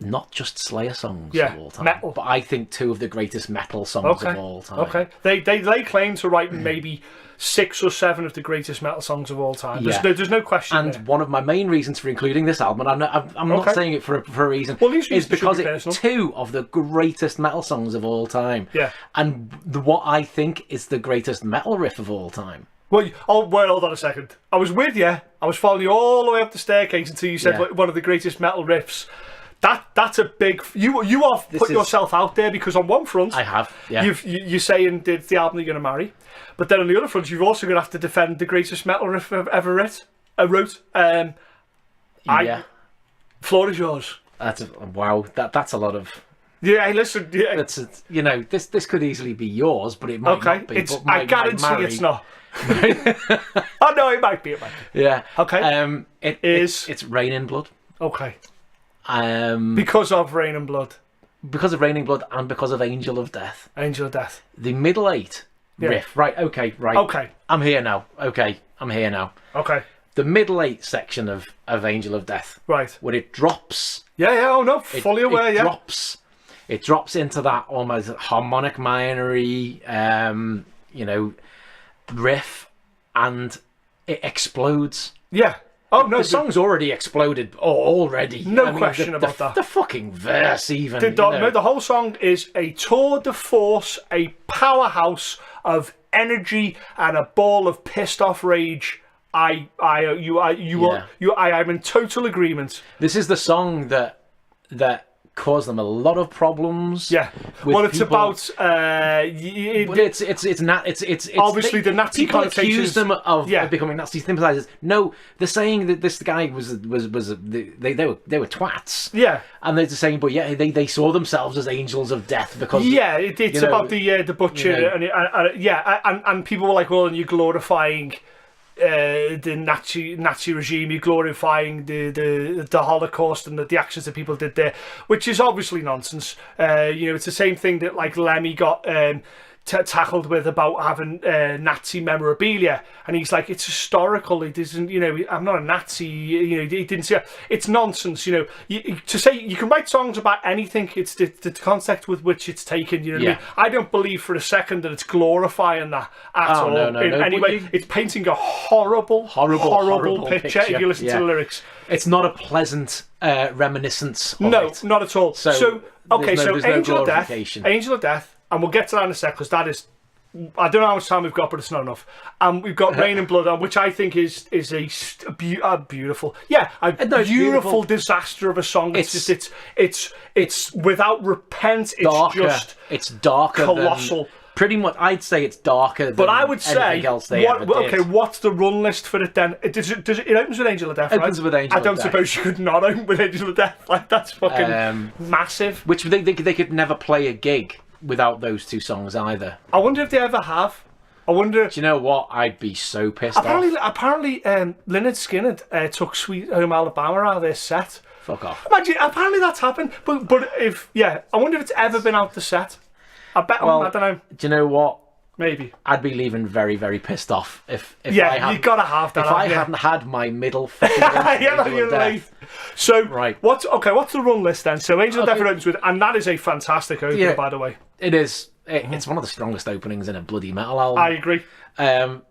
not just Slayer songs of all time, metal. But I think 2 of the greatest metal songs of all time. Okay, they lay claim to writing maybe 6 or 7 of the greatest metal songs of all time. There's no question. And there. One of my main reasons for including this album, and I'm not saying it for a reason, is because it's 2 of the greatest metal songs of all time. Yeah. And what I think is the greatest metal riff of all time. Well, hold on a second. I was with you. I was following you all the way up the staircase until you said one of the greatest metal riffs. That's a big. You have put yourself out there because on one front, I have. Yeah. You're saying it's the album that you're going to marry, but then on the other front, you've also going to have to defend the greatest metal riff I've ever wrote. Floor is yours. Wow. That's a lot of. Yeah, hey, listen. Yeah. This could easily be yours, but it might not be. I guarantee it's not. Oh no, it might be. Yeah. Okay. It's Rain in Blood. Okay. Because of Rain and Blood. Because of Rain and Blood and because of Angel of Death. Angel of Death. The middle 8 riff. Right, okay. I'm here now. Okay. The middle 8 section of Angel of Death. Right. Where it drops. Yeah, oh no, fully aware, It drops into that almost harmonic minor-y, riff, and it explodes. Yeah. Oh no, the song's already exploded already. No question about that. The fucking verse, even. The whole song is a tour de force, a powerhouse of energy and a ball of pissed off rage. I am in total agreement. This is the song that caused them a lot of problems. Yeah. Well, it's people. About it's obviously the Nazi people connotations. Accuse them of becoming Nazi sympathizers. No, they're saying that this guy they were twats. Yeah. And they're saying, but they saw themselves as angels of death because it's about the butcher and people were like, well, and you're glorifying the Nazi regime, you're glorifying the Holocaust and the actions that people did there, which is obviously nonsense. It's the same thing that like Lemmy got tackled with about having Nazi memorabilia, and he's like, it's historical. It isn't, I'm not a Nazi. He didn't say it's nonsense. To say you can write songs about anything. It's the context with which it's taken. You know what I mean? I don't believe for a second that it's glorifying that at all. No, anyway, it's painting a horrible picture if you listen to the lyrics. It's not a pleasant reminiscence of it. Not at all. So Angel of Death, and we'll get to that in a sec, because that is, I don't know how much time we've got, but it's not enough. And we've got Rain and Blood on, which I think is a beautiful, beautiful disaster of a song. It's without repent. It's darker, colossal. Pretty much, I'd say it's darker than I would say, anything else they ever did. Okay, what's the run list for it then? It opens with Angel of Death, right? Opens with Angel of Death. I don't suppose you could not open with Angel of Death. Like, that's fucking massive. Which they could never play a gig without those two songs either. I wonder if they ever have. I wonder. Do you know what? I'd be so pissed off. Apparently, Lynyrd Skynyrd took Sweet Home Alabama out of their set. Fuck off. Imagine, apparently that's happened. But I wonder if it's ever been out the set. I bet. I don't know. Do you know what? Maybe. I'd be leaving very, very pissed off if you gotta have that. If I hadn't had my middle fucking you're late. So right. What's the run list then? So Angel of Death opens with, and that is a fantastic opener, by the way. It is. It's one of the strongest openings in a bloody metal album. I agree.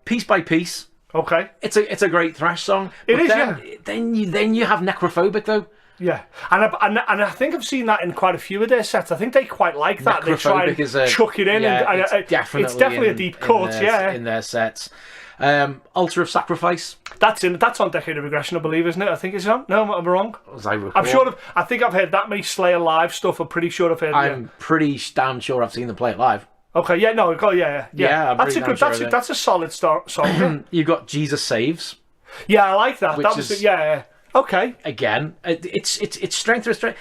Piece by Piece. Okay. It's a great thrash song. Then you have Necrophobic though. Yeah, and I think I've seen that in quite a few of their sets. I think they quite like that. They try and chuck it in, and it's definitely a deep cut. In their sets. Altar of Sacrifice. That's on Decade of Regression, I believe, isn't it? I think it's on. No, I'm wrong. As I recall. I'm sure. I think I've heard that many Slayer live stuff. I'm pretty sure I've heard. I'm pretty damn sure I've seen them play it live. Okay, yeah. That's a solid song. You got Jesus Saves. Yeah, I like that. That was Okay. Again, it's strength to strength.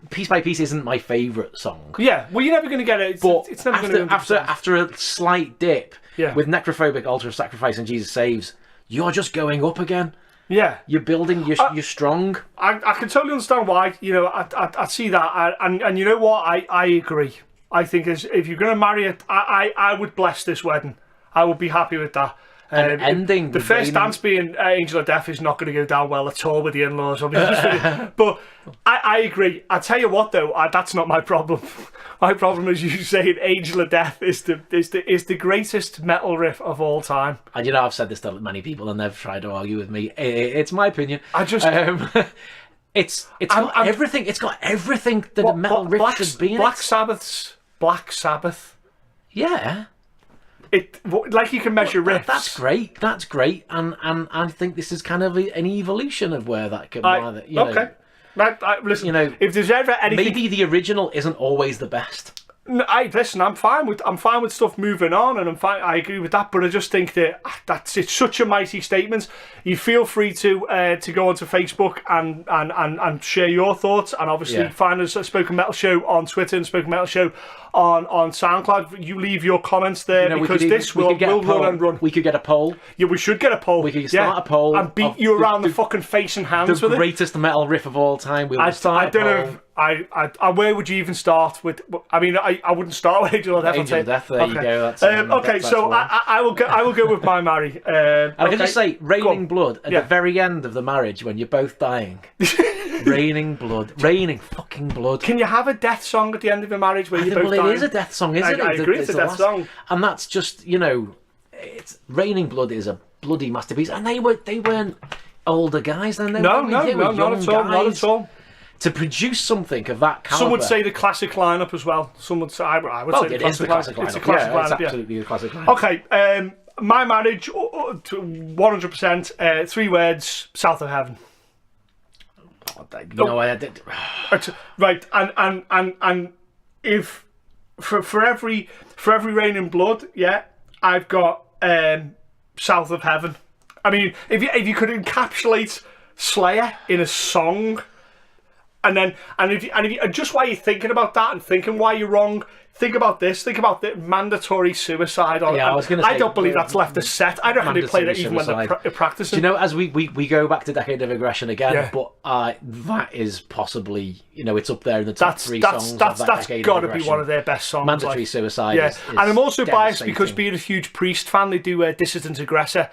Piece by Piece isn't my favourite song. Yeah, well, you're never going to get it. It's never going to after a slight dip with Necrophobic, Altar of Sacrifice, and Jesus Saves, you're just going up again. Yeah, you're building. You're strong. I can totally understand why. I see that, and you know what? I agree. I think if you're going to marry it, I would bless this wedding. I would be happy with that. Ending. The first dance being Angel of Death is not going to go down well at all with the in-laws, obviously. But I agree. I tell you what, though, that's not my problem. My problem, as you say, Angel of Death is the greatest metal riff of all time. And I've said this to many people, and they've tried to argue with me. It's my opinion. It's got everything. It's got everything that a metal riff should be in. Black Sabbath. Yeah. You can measure riffs. That's great, and I think this is kind of an evolution of where that could. Okay. Listen, if there's ever anything, maybe the original isn't always the best. No, listen. I'm fine with stuff moving on, and I'm fine. I agree with that, but I just think that it's such a mighty statement. You feel free to go onto Facebook and share your thoughts, and obviously find us at Spoken Metal Show on Twitter and Spoken Metal Show on SoundCloud. You leave your comments there, because we'll run and run. We could get a poll. Yeah, we should get a poll. We could start a poll and beat you around the fucking face and hands with it. The greatest metal riff of all time. I don't know. Where would you even start with? I mean, I wouldn't start with Angel of Death. Angel of Death. There you go. That's, okay, so I will go with my Mary. I can just say, Raining Blood at the very end of the marriage when you're both dying. Raining fucking blood. Can you have a death song at the end of a marriage where you're both dying? It is a death song, isn't it? I agree, it's a death song. And that's just, it's Raining Blood is a bloody masterpiece. And they weren't older guys then. No, not at all. To produce something of that caliber. Some would say the classic lineup as well. Some would say, I would say it is the classic lineup. It's a classic lineup. It's absolutely the classic lineup. Okay, my marriage, 100%, 3 words, South of Heaven. I did. Right, and if for every Rain in Blood, I've got South of Heaven. I mean, if you could encapsulate Slayer in a song, And just while you're thinking about that and thinking why you're wrong, think about this. Think about the mandatory suicide. Yeah, I was going to say, I don't believe that's left a set. I don't reckon they play that even when they're practicing. Do you know, as we go back to Decade of Aggression again, but that is possibly, it's up there in the top 3 songs. That's got to be one of their best songs. Mandatory Suicide. Yeah, and I'm also biased because being a huge Priest fan, they do Dissident Aggressor,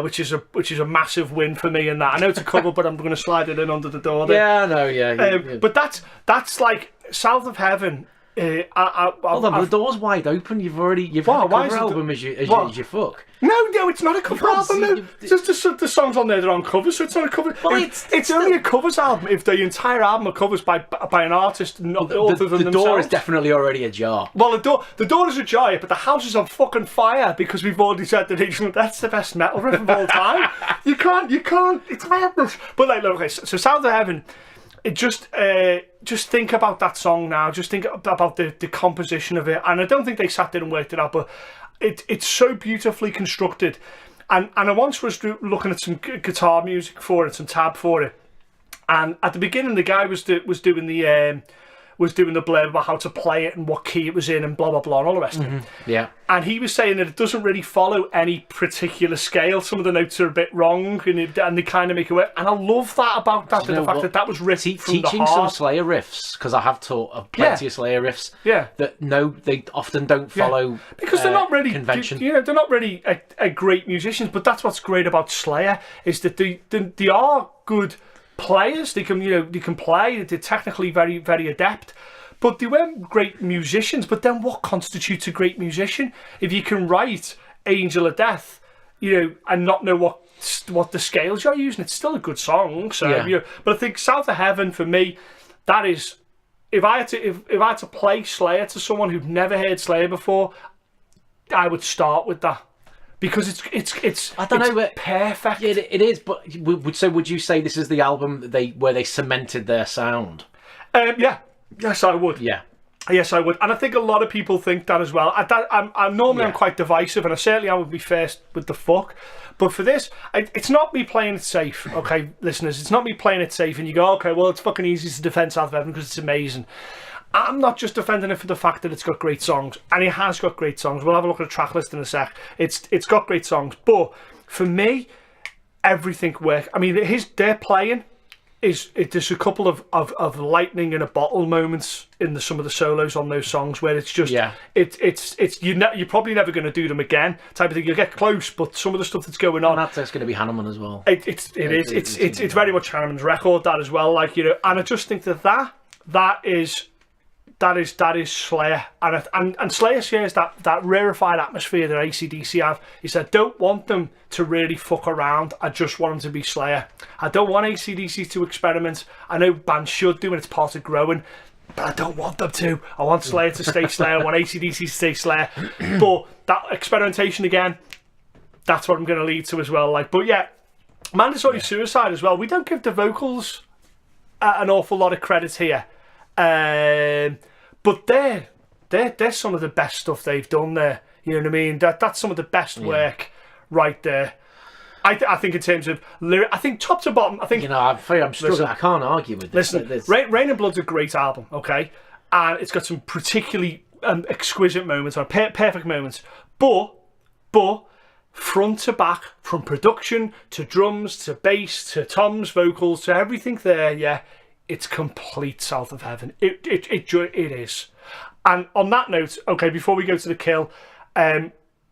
which is a massive win for me in that. I know it's a cover, but I'm going to slide it in under the door there. Yeah, I know, yeah. But that's like South of Heaven. Hold on, the door's wide open. You've had a cover album as you fuck. No, it's not a cover album. No. The songs on there that are on covers, so it's not a cover. Well, it's only a covers album if the entire album are covers by an artist, not other than themselves. The door is definitely already ajar. Well, the door is ajar, but the house is on fucking fire because we've already said that that's the best metal riff of all time. You can't. It's madness. But like, look, okay, so South of Heaven. Just think about that song now. Just think about the composition of it. And I don't think they sat there and worked it out, but it's so beautifully constructed. And I once was looking at some guitar music for it, some tab for it. And at the beginning, the guy was doing the blurb about how to play it and what key it was in and blah blah blah and all the rest of it. Yeah. And he was saying that it doesn't really follow any particular scale. Some of the notes are a bit wrong, and they kind of make it work. And I love that about that. The fact that was written from the heart. Teaching some Slayer riffs, because I have taught plenty of Slayer riffs. Yeah. That they often don't follow because they're not really convention. They're not really a great musicians. But that's what's great about Slayer is that they are good players. They can play. They're technically very, very adept. But they weren't great musicians. But then what constitutes a great musician? If you can write Angel of Death, and not know what the scales you're using, it's still a good song. So, but I think South of Heaven for me, that is, if I had to play Slayer to someone who'd never heard Slayer before, I would start with that. Because it's I don't know, but perfect. Yeah, it is. But would you say this is the album where they cemented their sound? Yeah. Yes, I would. Yeah. Yes, I would. And I think a lot of people think that as well. I'm normally quite divisive, and I certainly am with me first with the fuck. But for this, it's not me playing it safe, okay, listeners. It's not me playing it safe, and you go, okay, well, it's fucking easy to defend South of Heaven because it's amazing. I'm not just defending it for the fact that it's got great songs, and it has got great songs. We'll have a look at the track list in a sec. It's got great songs, but for me, everything works. I mean, their playing there's a couple of lightning in a bottle moments in some of the solos on those songs where it's just you're probably never going to do them again type of thing. You'll get close, but some of the stuff that's going on, that's going to be Hanneman as well. It's very much Hanneman's record, that as well, and I just think that is Slayer, and Slayer shares that rarefied atmosphere that AC/DC have. He said, don't want them to really fuck around. I just want them to be Slayer. I don't want AC/DC to experiment. I know bands should do, and it's part of growing, but I don't want them to. I want Slayer to stay Slayer. I want AC/DC to stay Slayer. But that experimentation again, that's what I'm going to lead to as well. But yeah, Mandatory Suicide as well. We don't give the vocals an awful lot of credit here. But they're some of the best stuff they've done there. You know what I mean? That's some of the best work right there. I think in terms of lyric, I think top to bottom, I think... I'm struggling. Listen, I can't argue with this. Listen, Rain and Blood's a great album, okay? And it's got some particularly exquisite moments, or perfect moments. But front to back, from production to drums to bass to Tom's vocals to everything there, it's complete South of Heaven. It is. And on that note, okay, before we go to the kill,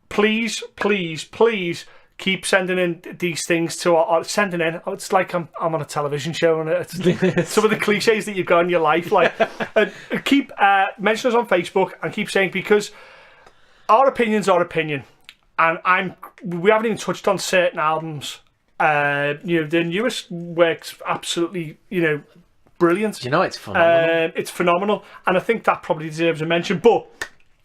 please keep sending in these things to sending in. It's like I'm on a television show, and it's some of the cliches that you've got in your life. Keep mention us on Facebook and keep saying, because our opinion's our opinion, and we haven't even touched on certain albums. The newest work's absolutely brilliant. It's phenomenal. It's phenomenal, and I think that probably deserves a mention. But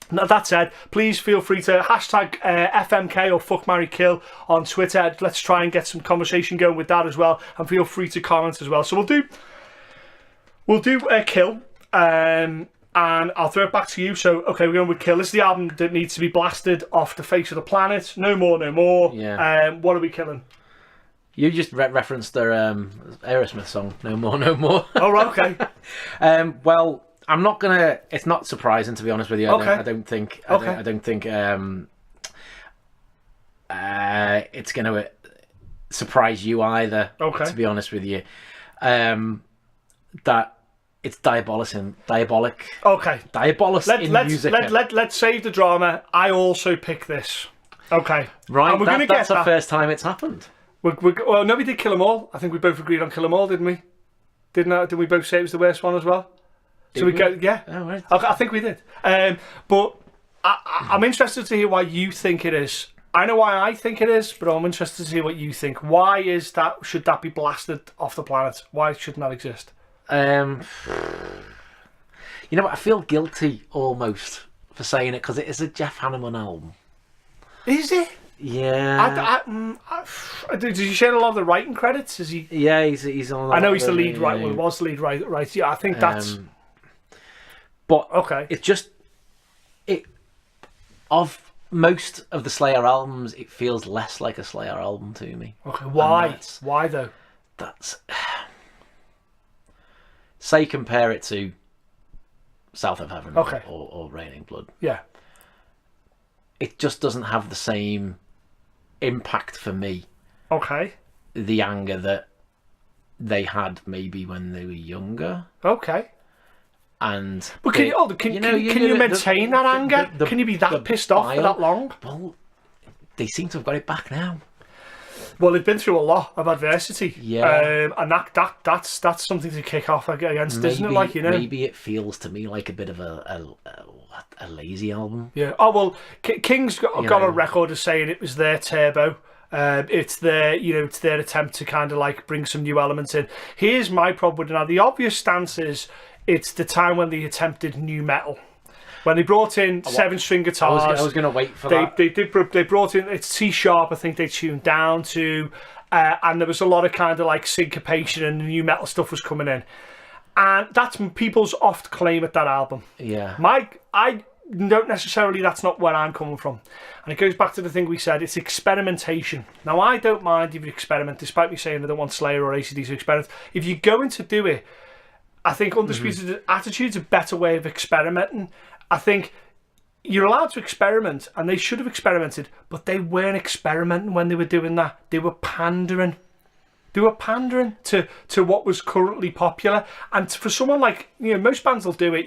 that said, please feel free to hashtag FMK or Fuck, Marry, Kill on Twitter. Let's try and get some conversation going with that as well, and feel free to comment as well. So we'll do a kill, and I'll throw it back to you. So okay, we're going with kill. This is the album that needs to be blasted off the face of the planet. No more. Yeah. What are we killing? You just referenced their Aerosmith song, No More, No More. Oh, right, okay. Well, I'm not gonna. It's not surprising, to be honest with you. Okay. I don't think. I don't think it's gonna surprise you either. Okay. To be honest with you, that it's diabolic. Okay. Diabolic in music. Let's save the drama. I also pick this. Okay. Right. And we're gonna that's get the first time it's happened. Well, no, we did Kill 'Em All. I think we both agreed on Kill 'Em All, didn't we? Didn't we both say it was the worst one as well? So we go, yeah. Oh, right. I think we did. But I'm interested to hear why you think it is. I know why I think it is, but I'm interested to hear what you think. Why is that? Should that be blasted off the planet? Why shouldn't that exist? You know what? I feel guilty almost for saying it because it is a Jeff Hanneman album. Is it? Yeah. Did you share a lot of the writing credits? Is he? Yeah, he's on. I know he's the lead writer. Well, he was the lead writer. Right. Yeah, I think that's. But okay, it's just of most of the Slayer albums, it feels less like a Slayer album to me. Okay, why? Why though? That's say compare it to South of Heaven, okay, or Raining Blood. Yeah, it just doesn't have the same impact for me. Okay, the anger that they had maybe when they were younger. Okay. And but can you maintain that anger? Can you be that pissed off for that long? Well, they seem to have got it back now. Well, they've been through a lot of adversity, yeah, and that's something to kick off against, maybe, isn't it? Like, you know, maybe it feels to me like a bit of a lazy album. Yeah. Oh well, King's got a record of saying it was their turbo. It's their attempt to kind of like bring some new elements in. Here's my problem with it now. The obvious stance is it's the time when they attempted new metal. When they brought in 7-string guitars. I was going to wait for that. They brought in, it's C sharp, I think they tuned down to, and there was a lot of kind of like syncopation and new metal stuff was coming in. And that's people's oft claim at that album. Yeah. I don't necessarily, that's not where I'm coming from. And it goes back to the thing we said, it's experimentation. Now, I don't mind if you experiment, despite me saying I don't want Slayer or AC/DC to experiment. If you're going to do it, I think Undisputed Attitude's a better way of experimenting. I think you're allowed to experiment, and they should have experimented, but they weren't experimenting when they were doing that. They were pandering. They were pandering to what was currently popular. And for someone like, most bands will do it,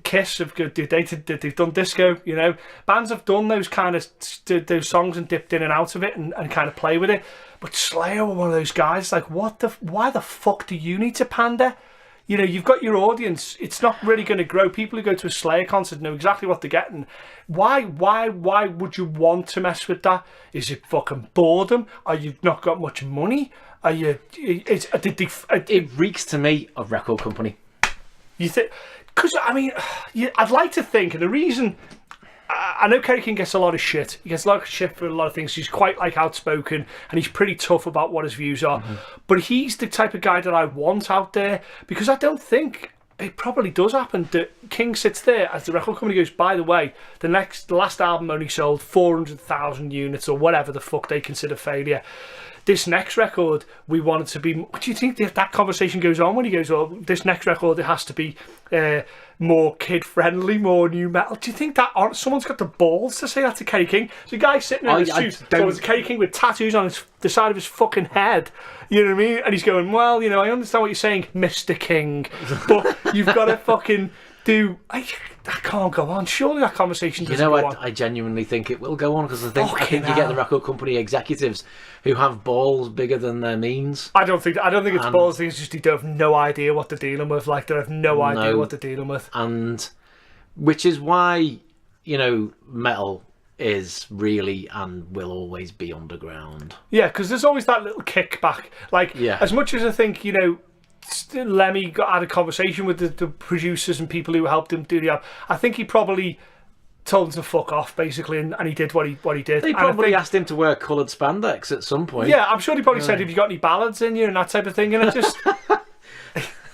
Kiss, they've done disco, Bands have done those kind of those songs and dipped in and out of it and kind of play with it. But Slayer were one of those guys, like, why the fuck do you need to pander? You've got your audience. It's not really going to grow. People who go to a Slayer concert know exactly what they're getting. Why would you want to mess with that? Is it fucking boredom? Are you not got much money? Are you? It reeks to me of record company. You think? Because I'd like to think, and the reason. I know Kerry King gets a lot of shit. He gets a lot of shit for a lot of things. He's quite outspoken and he's pretty tough about what his views are. Mm-hmm. But he's the type of guy that I want out there, because I don't think it probably does happen that King sits there as the record company goes, by the way, the last album only sold 400,000 units or whatever the fuck they consider failure. This next record, we want it to be... What do you think that conversation goes on when he goes, oh, this next record, it has to be more kid-friendly, more new metal? Do you think that someone's got the balls to say that to Kerry King? So the guy sitting in his suit, so it's Kerry King with tattoos on the side of his fucking head. You know what I mean? And he's going, well, I understand what you're saying, Mr. King, but you've got to fucking do... That can't go on. Surely that conversation doesn't go on. I genuinely think it will go on, because I think you get the record company executives who have balls bigger than their means. I don't think it's balls. It's just they have no idea what they're dealing with. Like, they have no idea what they're dealing with. And which is why, metal is really and will always be underground. Yeah, because there's always that little kickback. Like, as much as I think, Lemmy had a conversation with the producers and people who helped him do the album, I think he probably told him to fuck off, basically, and he did what he did. They probably asked him to wear coloured spandex at some point. Yeah, I'm sure he probably said, have you got any ballads in you and that type of thing, and it just...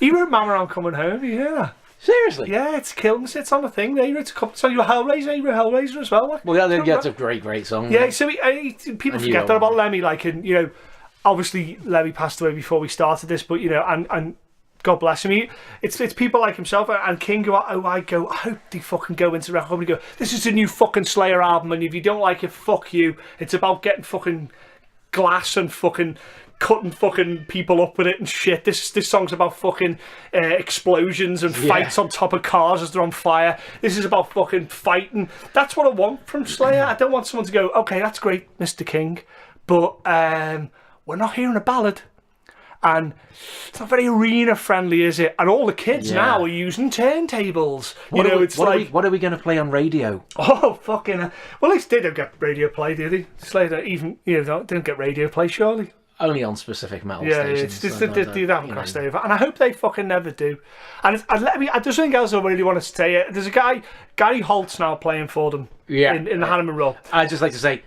He wrote Mama I'm Coming Home, you hear that? Seriously? Yeah, it's Kilns, it's on the thing. He wrote a couple of songs. You were Hellraiser, he wrote Hellraiser as well. Like, well, yeah, that's a great song. Yeah, so people forget that about Lemmy, like, and, obviously Lemmy passed away before we started this, but and God bless him. It's people like himself and King who I hope they fucking go into record company and go, this is a new fucking Slayer album, and if you don't like it, fuck you. It's about getting fucking glass and fucking cutting fucking people up with it and shit. This song's about fucking explosions and fights on top of cars as they're on fire. This is about fucking fighting. That's what I want from Slayer. I don't want someone to go, okay, that's great, Mr. King, but we're not hearing a ballad. And it's not very arena friendly, is it? And all the kids now are using turntables. What are we going to play on radio? Oh, fucking... Well, they don't get radio play, do they? Slayer even, don't get radio play, surely. Only on specific metal stations. Yeah, they haven't crossed over. And I hope they fucking never do. And there's something else I really want to say. There's a guy, Gary Holt's now playing for them in the Hanneman role. I'd just like to say...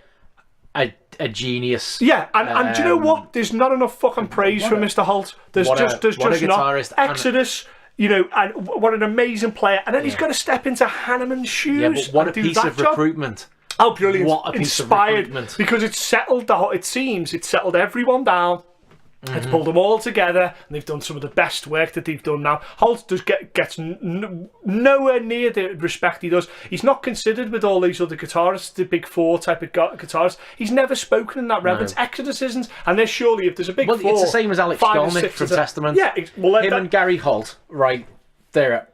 A genius. Yeah, and do you know what? There's not enough fucking praise for Mr. Holt. There's just not. Exodus, and what an amazing player. And then he's got to step into Hanneman's shoes. Yeah, but what a piece of recruitment. Oh, brilliant. What a piece of recruitment. Because it's settled, it seems, it's settled everyone down. It's pulled them all together, and they've done some of the best work that they've done now. Holt gets nowhere near the respect he does. He's not considered with all these other guitarists, the big four type of guitarists. He's never spoken in that reverence. No. Exodus isn't, and there's surely, if there's a big four... Well, it's the same as Alex Skolnick from Testament. Yeah, him and Gary Holt, right, they're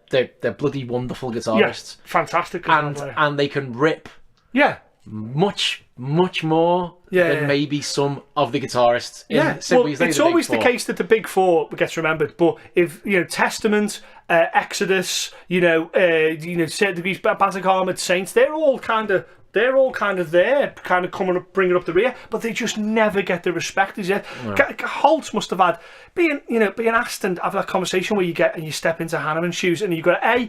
bloody wonderful guitarists. Yeah, fantastic. And they can rip... Yeah. Much more than maybe some of the guitarists. It's always the case that the big four gets remembered, but if Testament, Exodus, certain degrees, Bands Like Armored Saints, they're all kind of there, kind of coming up, bringing up the rear, but they just never get the respect as yet. Right. Holt must have had being asked and have that conversation where you step into Hanneman's shoes and you got to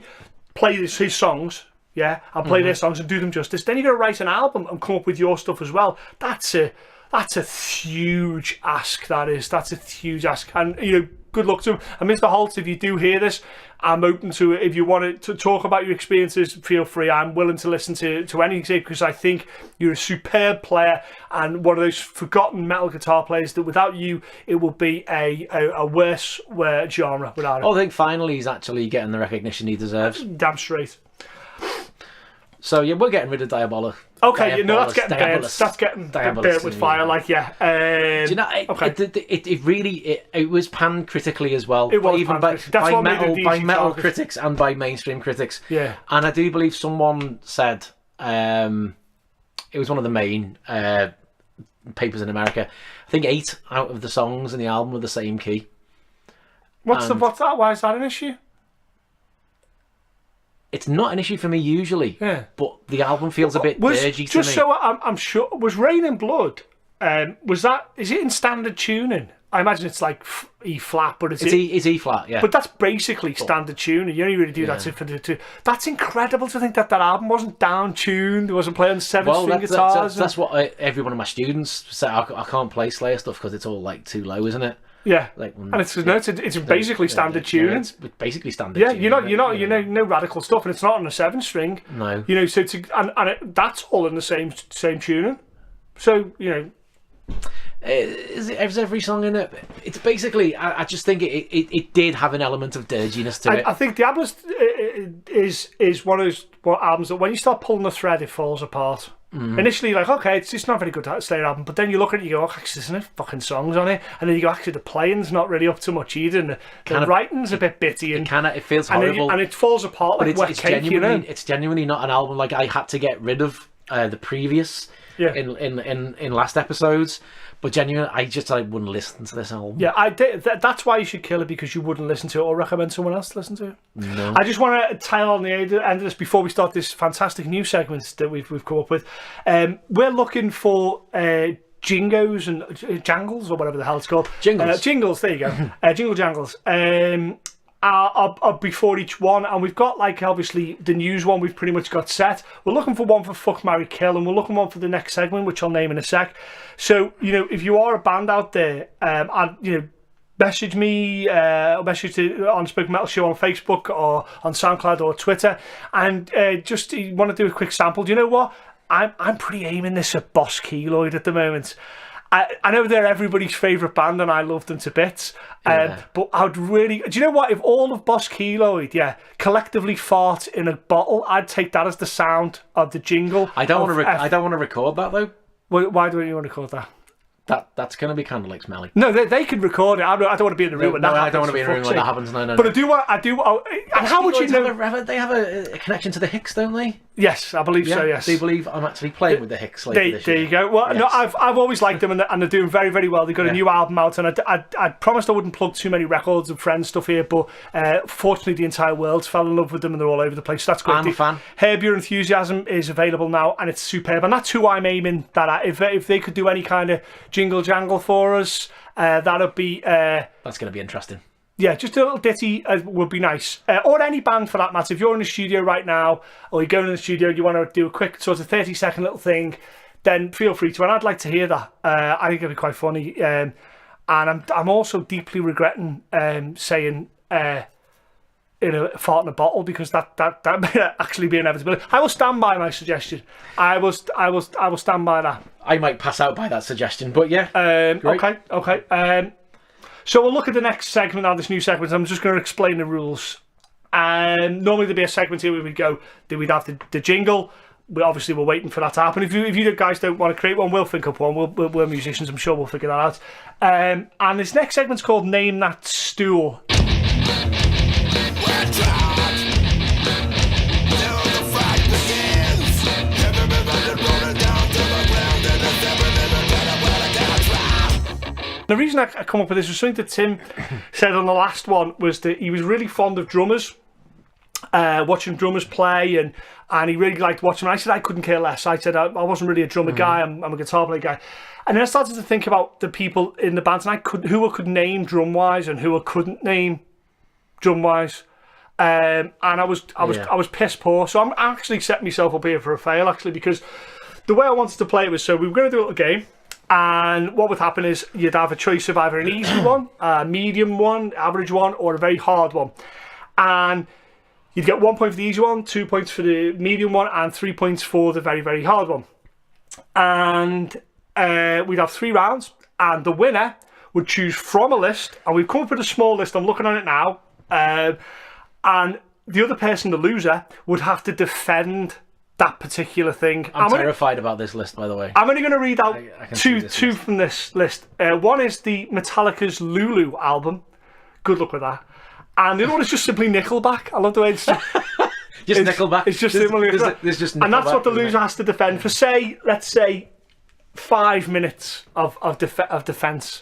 play his songs. Yeah, I'll play their songs and do them justice. Then you're going to write an album and come up with your stuff as well. That's a huge ask, that is. That's a huge ask. And, good luck to him. And Mr. Holt, if you do hear this, I'm open to it. If you want to talk about your experiences, feel free. I'm willing to listen to anything because I think you're a superb player and one of those forgotten metal guitar players that without you, it will be a worse genre without it. I think finally he's actually getting the recognition he deserves. Damn straight. So we're getting rid of Diabolik. Okay, that's getting burnt. That's getting burnt with fire. Do you know? It really was panned critically as well. It was even by metal critics and by mainstream critics. Yeah. And I do believe someone said it was one of the main papers in America. I think 8 out of the songs in the album were the same key. What's that? Why is that an issue? It's not an issue for me usually, but the album feels a bit dirgy to me. Just so I'm sure, was Rain and Blood, is it in standard tuning? I imagine it's like E flat, but it's E flat, yeah. But that's basically standard tuning. You only really do that for the two. That's incredible to think that album wasn't down tuned. It wasn't playing 7-string guitars. That's what every one of my students said. I can't play Slayer stuff because it's all like too low, isn't it? Yeah, and it's basically standard tuning. It's basically standard. Yeah, tuning. No radical stuff, and it's not on a 7-string. No, so that's all in the same tuning. So is every song in it? It's basically. I just think it did have an element of dirginess to it. I think Diabolus is one of those albums that when you start pulling the thread, it falls apart. Initially, okay, it's not a very good Slayer album, but then you look at it and you go, actually, there's no fucking songs on it, and then you go, actually, the playing's not really up to much either, and the writing's a bit bitty, and it feels horrible, and it falls apart like wet cake. It's genuinely not an album like I had to get rid of the previous in last episodes. But genuinely, I wouldn't listen to this album. Yeah, I did. That's why you should kill it, because you wouldn't listen to it or recommend someone else to listen to it. No. I just want to tell on the end of this before we start this fantastic new segment that we've come up with. We're looking for jingos and jangles or whatever the hell it's called. Jingles. There you go. Jingle jangles. Are before each one, and we've got obviously the news one we've pretty much got set. We're looking for one for Fuck, Marry, Kill, and we're looking one for the next segment, which I'll name in a sec. So if you are a band out there, message me, message on Spoken Metal Show on Facebook or on SoundCloud or Twitter, and just want to do a quick sample. Do you know what? I'm pretty aiming this at Boss Keloid at the moment. I know they're everybody's favourite band and I love them to bits. But I'd really... Do you know what? If all of Boss Keloid, collectively fart in a bottle, I'd take that as the sound of the jingle. I don't want to record that, though. Why don't you want to record that? That's going to be kind of like smelly. No, they can record it. I don't want to be in the room when that happens. I don't want to be in the room when that happens. No. But I do. And how would you know? They have a connection to the Hicks, don't they? Yes, I believe so. Yes, they believe I'm actually playing with the Hicks later this year. There you go. Well, yes. No, I've always liked them, and they're doing very, very well. They've got a new album out, and I promised I wouldn't plug too many records and Friends stuff here, but fortunately, the entire world fell in love with them, and they're all over the place. So that's great. I'm a fan. Herb Your Enthusiasm is available now, and it's superb. And that's who I'm aiming that at. If they could do any kind of jingle jangle for us, that'd be. That's going to be interesting. Yeah, just a little ditty would be nice. Or any band for that matter. If you're in the studio right now, or you're going in the studio and you want to do a quick sort of 30-second little thing, then feel free to. And I'd like to hear that. I think it'd be quite funny. And I'm also deeply regretting saying fart in a bottle, because that may actually be inevitable. I will stand by my suggestion. I will stand by that. I might pass out by that suggestion, but yeah. Okay. So we'll look at the next segment now, this new segment. I'm just going to explain the rules. Normally there'd be a segment here where we'd have the jingle. We're waiting for that to happen. If you guys don't want to create one, we'll think up one. We're musicians, I'm sure we'll figure that out. And this next segment's called Name That Stool. The reason I come up with this was something that Tim said on the last one, was that he was really fond of drummers, watching drummers play, and he really liked watching them. I said I couldn't care less. I said I wasn't really a drummer guy, I'm a guitar player guy. And then I started to think about the people in the bands, and who I could name drum-wise and who I couldn't name drum-wise. And I was piss poor. So I'm actually setting myself up here for a fail, actually, because the way I wanted to play it was, so we were going to do a little game. And what would happen is you'd have a choice of either an easy one, a medium one, average one, or a very hard one. And you'd get 1 point for the easy one, 2 points for the medium one, and 3 points for the very, very hard one. And we'd have 3 rounds, and the winner would choose from a list. And we've come up with a small list. I'm looking at it now. And the other person, the loser, would have to defend that particular thing. I'm terrified about this list, by the way. I'm only going to read out two from this list. One is the Metallica's Lulu album. Good luck with that. And the other one is just simply Nickelback. I love the way it's just Nickelback. It's just simply there's just Nickelback, and that's what the loser has to defend for, let's say 5 minutes of defense.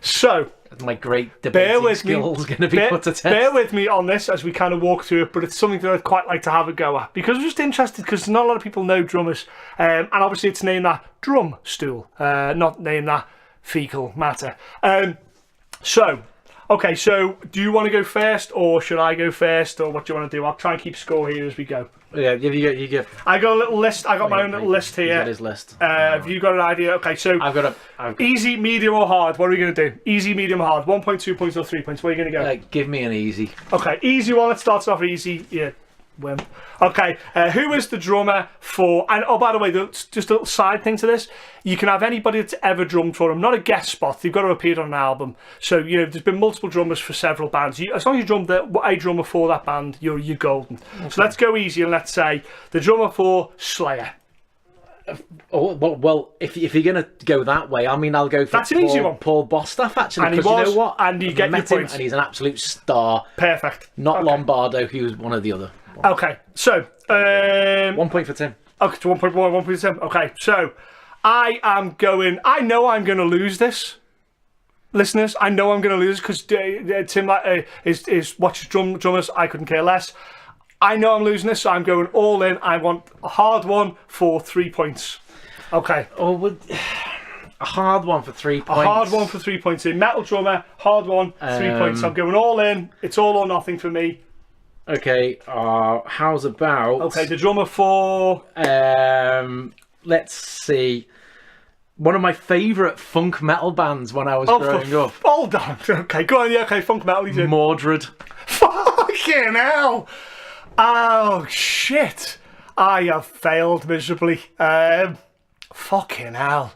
So my great debating skills going to be put to test. Bear with me on this as we kind of walk through it, but it's something that I'd quite like to have a go at, because I'm just interested, because not a lot of people know drummers, and obviously it's named that drum stool, not named that fecal matter. Okay, so do you want to go first, or should I go first, or what do you want to do? I'll try and keep score here as we go. Yeah, you give. I got a little list. I got my own little list here. He's got his list. Have you got an idea? Okay, so easy, medium, or hard? What are we going to do? Easy, medium, or hard? 1 point, 2 points, or 3 points? Where are you going to go? Give me an easy. Okay, easy one. Let's start off easy. Yeah. Okay, who is the drummer for... And by the way, just a little side thing to this. You can have anybody that's ever drummed for them. Not a guest spot. They've got to appear on an album. So, there's been multiple drummers for several bands. As long as you drummed a drummer for that band, you're golden. Okay. So let's go easy and let's say the drummer for Slayer. Well, if you're going to go that way, I mean, I'll go for Paul Bostaph, actually. And because you know what? And you get your points. And he's an absolute star. Perfect. Not Lombardo, who was one of the other. Okay, so 1 point for Tim. Okay, to 1 point for Tim. Okay, so I know I'm going to lose this, listeners. I know I'm going to lose because Tim is watches drummers. I couldn't care less. I know I'm losing this, so I'm going all in. I want a hard one for 3 points. Okay. A hard one for 3 points. A hard one for 3 points in metal drummer. Hard one, 3 points. I'm going all in. It's all or nothing for me. Okay, how's about... Okay, the drummer for... let's see. One of my favourite funk metal bands when I was growing up. Hold on. Okay, go on. Yeah, okay, funk metal. You did. Mordred. Fucking hell. Oh, shit. I have failed miserably. Fucking hell.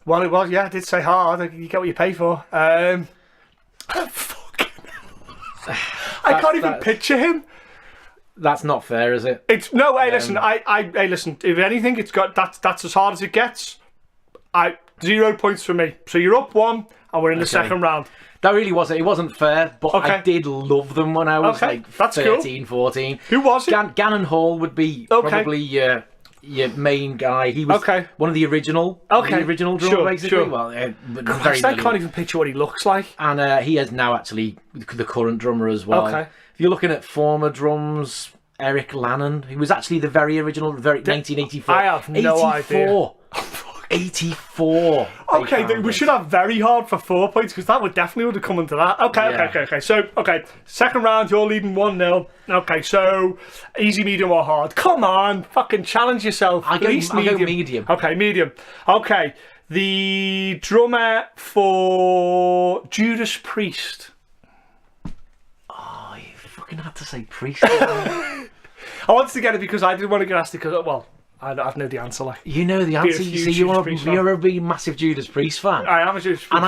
Well, it was, yeah, I did say hard. You get what you pay for. Fucking I can't even picture him. That's not fair, is it? It's no. Hey, listen. Hey, listen. If anything, it's got that's as hard as it gets. 0 points for me. So you're up 1, and we're in the second round. That really wasn't. It wasn't fair, but I did love them when I was like 13, cool. 14. Who was it? Gannon Hall would be probably your main guy. He was one of the original, drummer, basically. Sure. Well, Christ, I can't even picture what he looks like. And he is now actually the current drummer as well. Okay. If you're looking at former drums, Eric Lannon, he was actually the very original, 1984. I have no idea. 84. Okay, we should have very hard for 4 points because that definitely would have come into that. Okay. So, second round, you're leading 1-0. Okay, so easy, medium, or hard? Come on, fucking challenge yourself. I'll go medium. Okay, medium. Okay, the drummer for Judas Priest. Oh, you fucking had to say Priest. I wanted to get it because I didn't want to get asked it because, well, I know the answer. Like, you know the answer. You see, you're a big, massive Judas Priest fan. I am a Judas Priest fan. And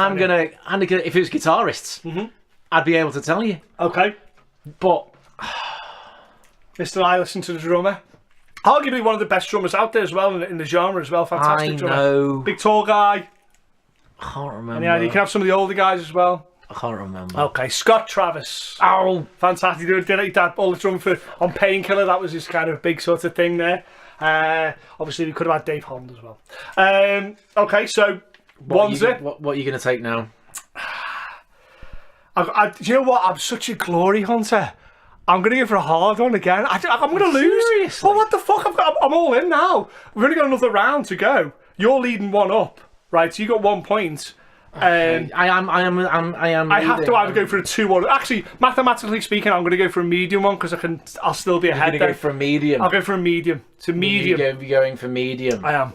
I'm gonna, if it was guitarists, I'd be able to tell you. Okay, but Mr. I listen to the drummer. Arguably one of the best drummers out there as well in the genre as well. Fantastic drummer. I know. Big tall guy. I can't remember. And you can have some of the older guys as well. I can't remember. Okay, Scott Travis. Oh, fantastic! Did that all the drum on Painkiller? That was his kind of big sort of thing there. Obviously, we could have had Dave Holland as well. Okay, so what are you going to take now? Do you know what? I'm such a glory hunter. I'm going to go for a hard one again. I'm going to lose. Seriously? Well, what the fuck? I'm all in now. We've only got another round to go. You're leading 1 up, right? So you got 1 point. I am. I have to either go for a 2 or actually, mathematically speaking, I'm going to go for a medium one because I'll still be ahead. You're going to go for a medium. I'll go for a medium. It's a medium. You're going for medium. I am.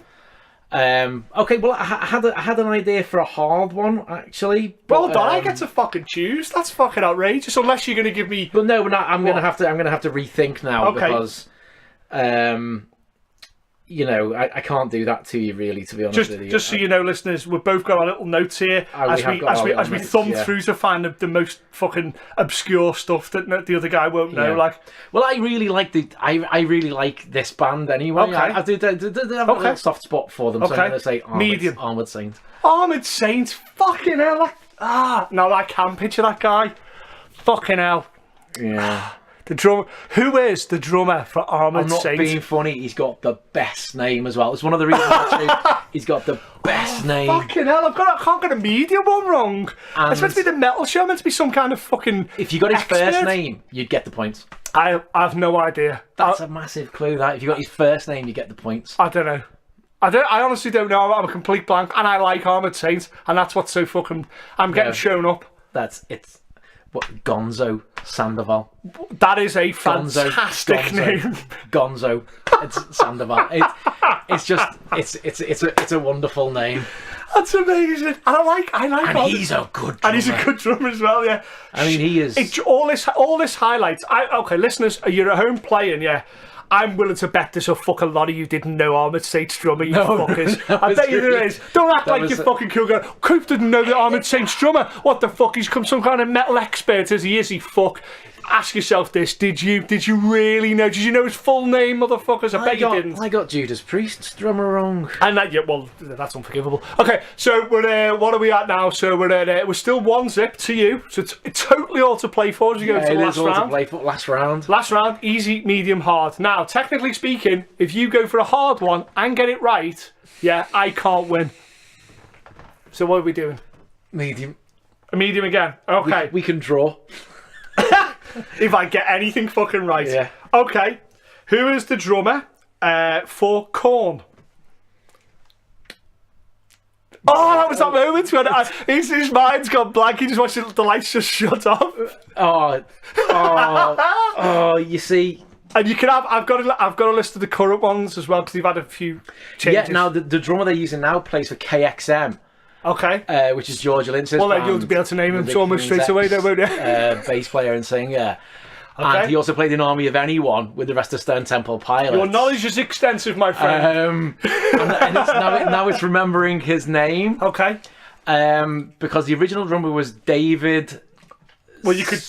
Okay, well, I had an idea for a hard one actually. Well done. I get to fucking choose. That's fucking outrageous. Unless you're going to give me. Well, no, we're not. I'm going to have to rethink now because, I can't do that to you really. To be honest with you. Just so you know, listeners, we've both got our little notes here as we thumb through to find the most fucking obscure stuff that the other guy won't know. Like, well, I really like I really like this band anyway. Okay. I do have a little soft spot for them. So I'm going to say medium. Armored Saint. Armored Saint. Fucking hell. No, I can picture that guy. Fucking hell. Yeah. The drummer. Who is the drummer for Armored Saint? I'm not being funny. He's got the best name as well. It's one of the reasons actually he's got the best name. Fucking hell! I can't get a medium one wrong. It's meant to be the metal show. Meant to be some kind of fucking. If you got his first name, you'd get the points. I have no idea. That's a massive clue. That if you got his first name, you get the points. I don't know. I honestly don't know. I'm a complete blank, and I like Armored Saint, and that's what's so fucking. I'm getting shown up. It's. What, Gonzo Sandoval. That is a fantastic name. Gonzo. It's Sandoval. It's a wonderful name. That's amazing. And I like. And he's a good drummer. And he's a good drummer as well. Yeah. I mean, he is. All this highlights. Okay, listeners, you're at home playing. Yeah. I'm willing to bet there's a fucking lot of you didn't know Armored Saint's drummer, you fuckers. I bet you there is. Don't act like you're fucking cool guy. Coop didn't know the Armored Saint's drummer. What the fuck? He's come some kind of metal expert as he is, he fuck. Ask yourself this, did you really know? Did you know his full name, motherfuckers? I bet you didn't. I got Judas Priest's drummer wrong. And well, that's unforgivable. Okay, so we're what are we at now? So we're still 1-0 to you. So it's totally all to play for as we go to the last round. To play for last round. Last round, easy, medium, hard. Now, technically speaking, if you go for a hard one and get it right, I can't win. So what are we doing? Medium. A medium again. Okay. We can draw. If I get anything fucking right. Yeah. Okay. Who is the drummer for Korn? Oh, that was that moment when his mind's gone blank. He just watched the lights just shut off. You see. And you can have. I've got a list of the current ones as well because you've had a few changes. Yeah. Now the drummer they're using now plays for KXM. Okay. Which is George Lynch's well, then you'll be able to name him almost straight away, though, won't you? Bass player and singer. Okay. And he also played in Army of Anyone with the rest of Stone Temple Pilots. Your knowledge is extensive, my friend. And now it's remembering his name. Okay. Because the original drummer was David. Well, you could.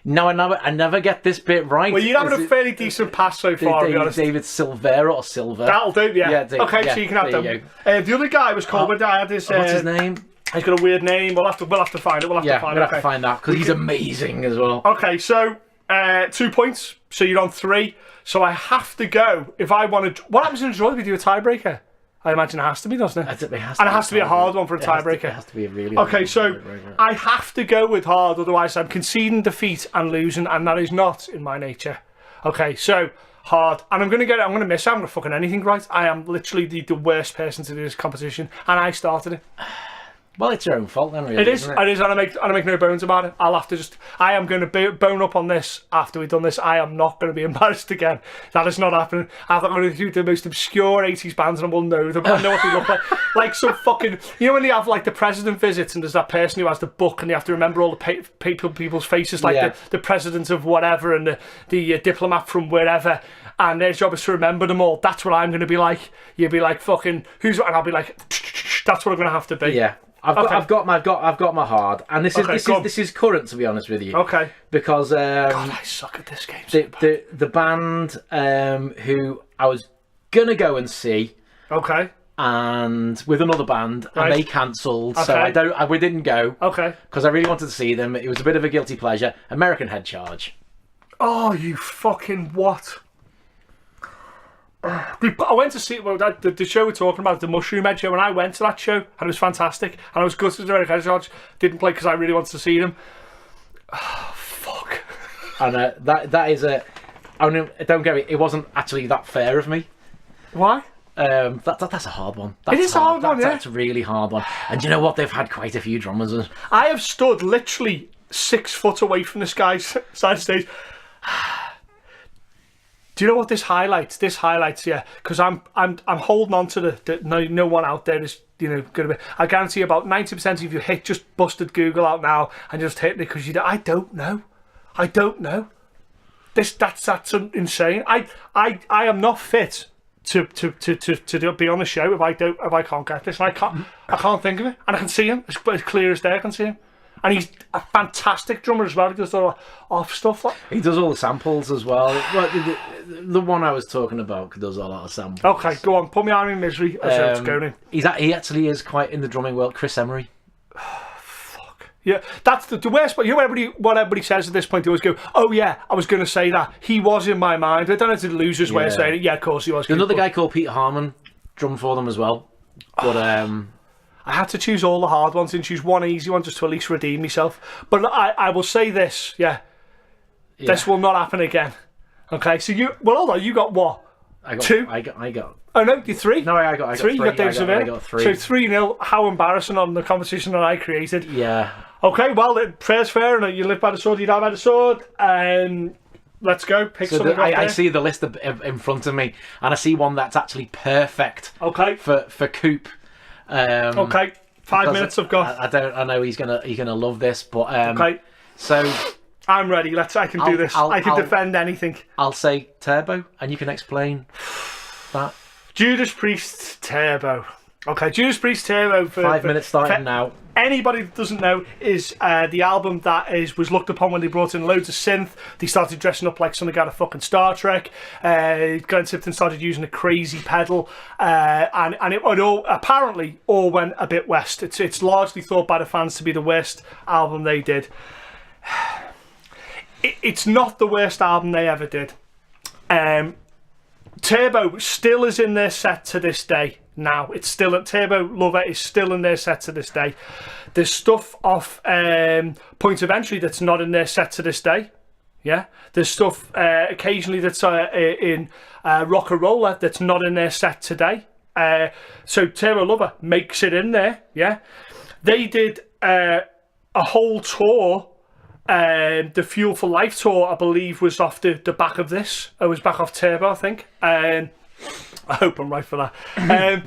No, I never get this bit right. Well, you're having a fairly decent pass so far, to be honest. David Silvera or Silver. That'll do, yeah. Okay, so you can have them. The other guy was called. I had this. What's his name? He's got a weird name. We'll have to find it. We'll have to find that because he's amazing as well. Okay, so 2 points. So you're on 3. So I have to go if I want to. What happens in a draw if you do a tiebreaker? I imagine it has to be, doesn't it? It has to be a hard one for a tiebreaker. It has to be a really hard one. So I have to go with hard, otherwise I'm conceding defeat and losing, and that is not in my nature. Okay, so hard, and I'm going to miss it. I'm going to fucking anything right. I am literally the worst person to do this competition, and I started it. Well, it's your own fault then, really. It is, and I make no bones about it. I am going to bone up on this after we've done this. I am not going to be embarrassed again. That is not happening. I'm going to do the most obscure 80s bands and I will know them. I know what they look like. Like some fucking, you know when they have like the president visits and there's that person who has the book and they have to remember all the people's faces, like the president of whatever and the diplomat from wherever, and their job is to remember them all. That's what I'm going to be like. You'll be like, fucking, and I'll be like, that's what I'm going to have to be. Yeah. I've got my hard, and this is current, to be honest with you. Okay. Because God, I suck at this game. The band who I was gonna go and see. Okay. And with another band, and they cancelled, so we didn't go. Okay. Because I really wanted to see them. It was a bit of a guilty pleasure. American Head Charge. Oh, you fucking what? I went to see the show we're talking about, the Mushroom Head show, and I went to that show and it was fantastic. And I was gutted that Head Charge didn't play because I really wanted to see them. Oh, fuck. And that is a. I mean, don't get me. It wasn't actually that fair of me. Why? That's a hard one. It is a hard one, yeah. That's a really hard one. And you know what? They've had quite a few drummers. I have stood literally 6 foot away from this guy's side stage. Do you know what this highlights? This highlights, yeah, because I'm holding on to the no one out there is going to be. I guarantee about 90% of you hit just busted Google out now and just hit it because I don't know. That's insane. I am not fit to be on the show if I can't get this. And I can't think of it, and I can see him as clear as day. I can see him. And he's a fantastic drummer as well. He does all off stuff. He does all the samples as well. The one I was talking about does a lot of samples. Okay, go on. Put me on in misery. He actually is quite in the drumming world. Chris Emery. Fuck. Yeah, that's the worst. But what everybody says at this point, they always go, "Oh yeah, I was going to say that. He was in my mind." I don't know if it's the loser's way of saying it. Yeah, of course he was. There's another guy called Peter Harmon drummed for them as well. But I had to choose all the hard ones and choose one easy one just to at least redeem myself. But I will say this, this will not happen again. Okay, so hold on, you got what? I got 2? I got. Oh no, you 3? No, I got 3. You got Dave Seville. I got 3. So 3-0. How embarrassing on the competition that I created. Yeah. Okay, well, prayer's fair, and you live by the sword, you die by the sword, and let's go. Pick something. I see the list in front of me, and I see one that's actually perfect. Okay. For Coop. Okay, 5 minutes I've got. I know he's gonna love this, but okay. So I'm ready. I can do this. I can defend anything. I'll say Turbo, and you can explain that. Judas Priest Turbo. Okay, Judas Priest Turbo. 5 minutes starting now. Anybody that doesn't know is the album that was looked upon when they brought in loads of synth. They started dressing up like something out of fucking Star Trek. Glenn Tipton started using a crazy pedal, and it all apparently all went a bit west. It's largely thought by the fans to be the worst album they did. It's not the worst album they ever did. Turbo still is in their set to this day. Now it's still at Turbo Lover is still in their set to this day. There's stuff off Point of Entry that's not in their set to this day. Yeah, there's stuff occasionally that's in Rock and Roller that's not in their set today. So Turbo Lover makes it in there. Yeah, they did a whole tour. The Fuel for Life tour, I believe, was off the back of this. It was back off Turbo, I think. I hope I'm right for that.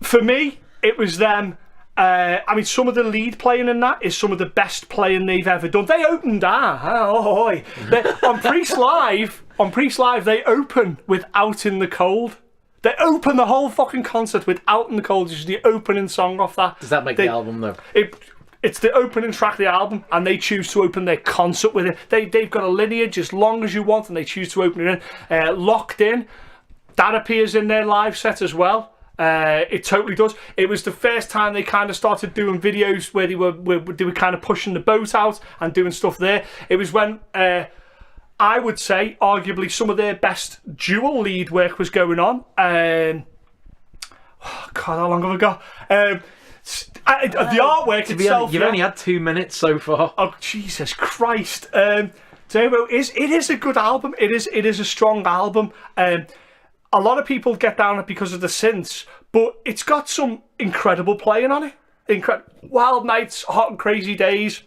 For me, it was them I mean, some of the lead playing in that is some of the best playing they've ever done. They opened on Priest Live, they open with Out in the Cold. They open the whole fucking concert with Out in the Cold, which is the opening song off that. Does that make the album, though? It's the opening track of the album, and they choose to open their concert with it. They've got a lineage as long as you want, and they choose to open it in. Locked In, that appears in their live set as well. It totally does. It was the first time they kind of started doing videos where they were kind of pushing the boat out and doing stuff there. It was when I would say arguably some of their best dual lead work was going on. God, how long have I got? The artwork itself. You've only had 2 minutes so far. Oh Jesus Christ! Turbo is a good album. It is a strong album. A lot of people get down it because of the synths, but it's got some incredible playing on it. Wild Nights, Hot and Crazy Days.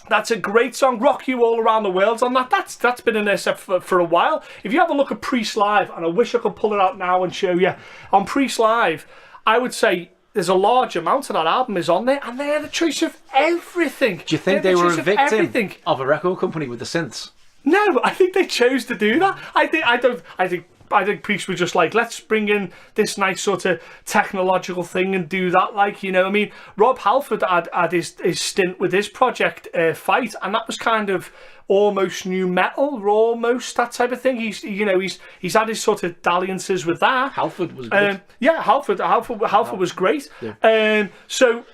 That's a great song. Rock You All Around the World's on that. That's been in there for a while. If you have a look at Priest Live, and I wish I could pull it out now and show you, on Priest Live, I would say there's a large amount of that album is on there, and they're the choice of everything. Do you think they were a victim of a record company with the synths? No, I think they chose to do that. I think Priest were just like, let's bring in this nice sort of technological thing and do that. Like, you know, I mean, Rob Halford had his stint with his project, Fight, and that was kind of almost new metal, almost that type of thing. He's had his sort of dalliances with that. Halford was good. Halford was great. Yeah. So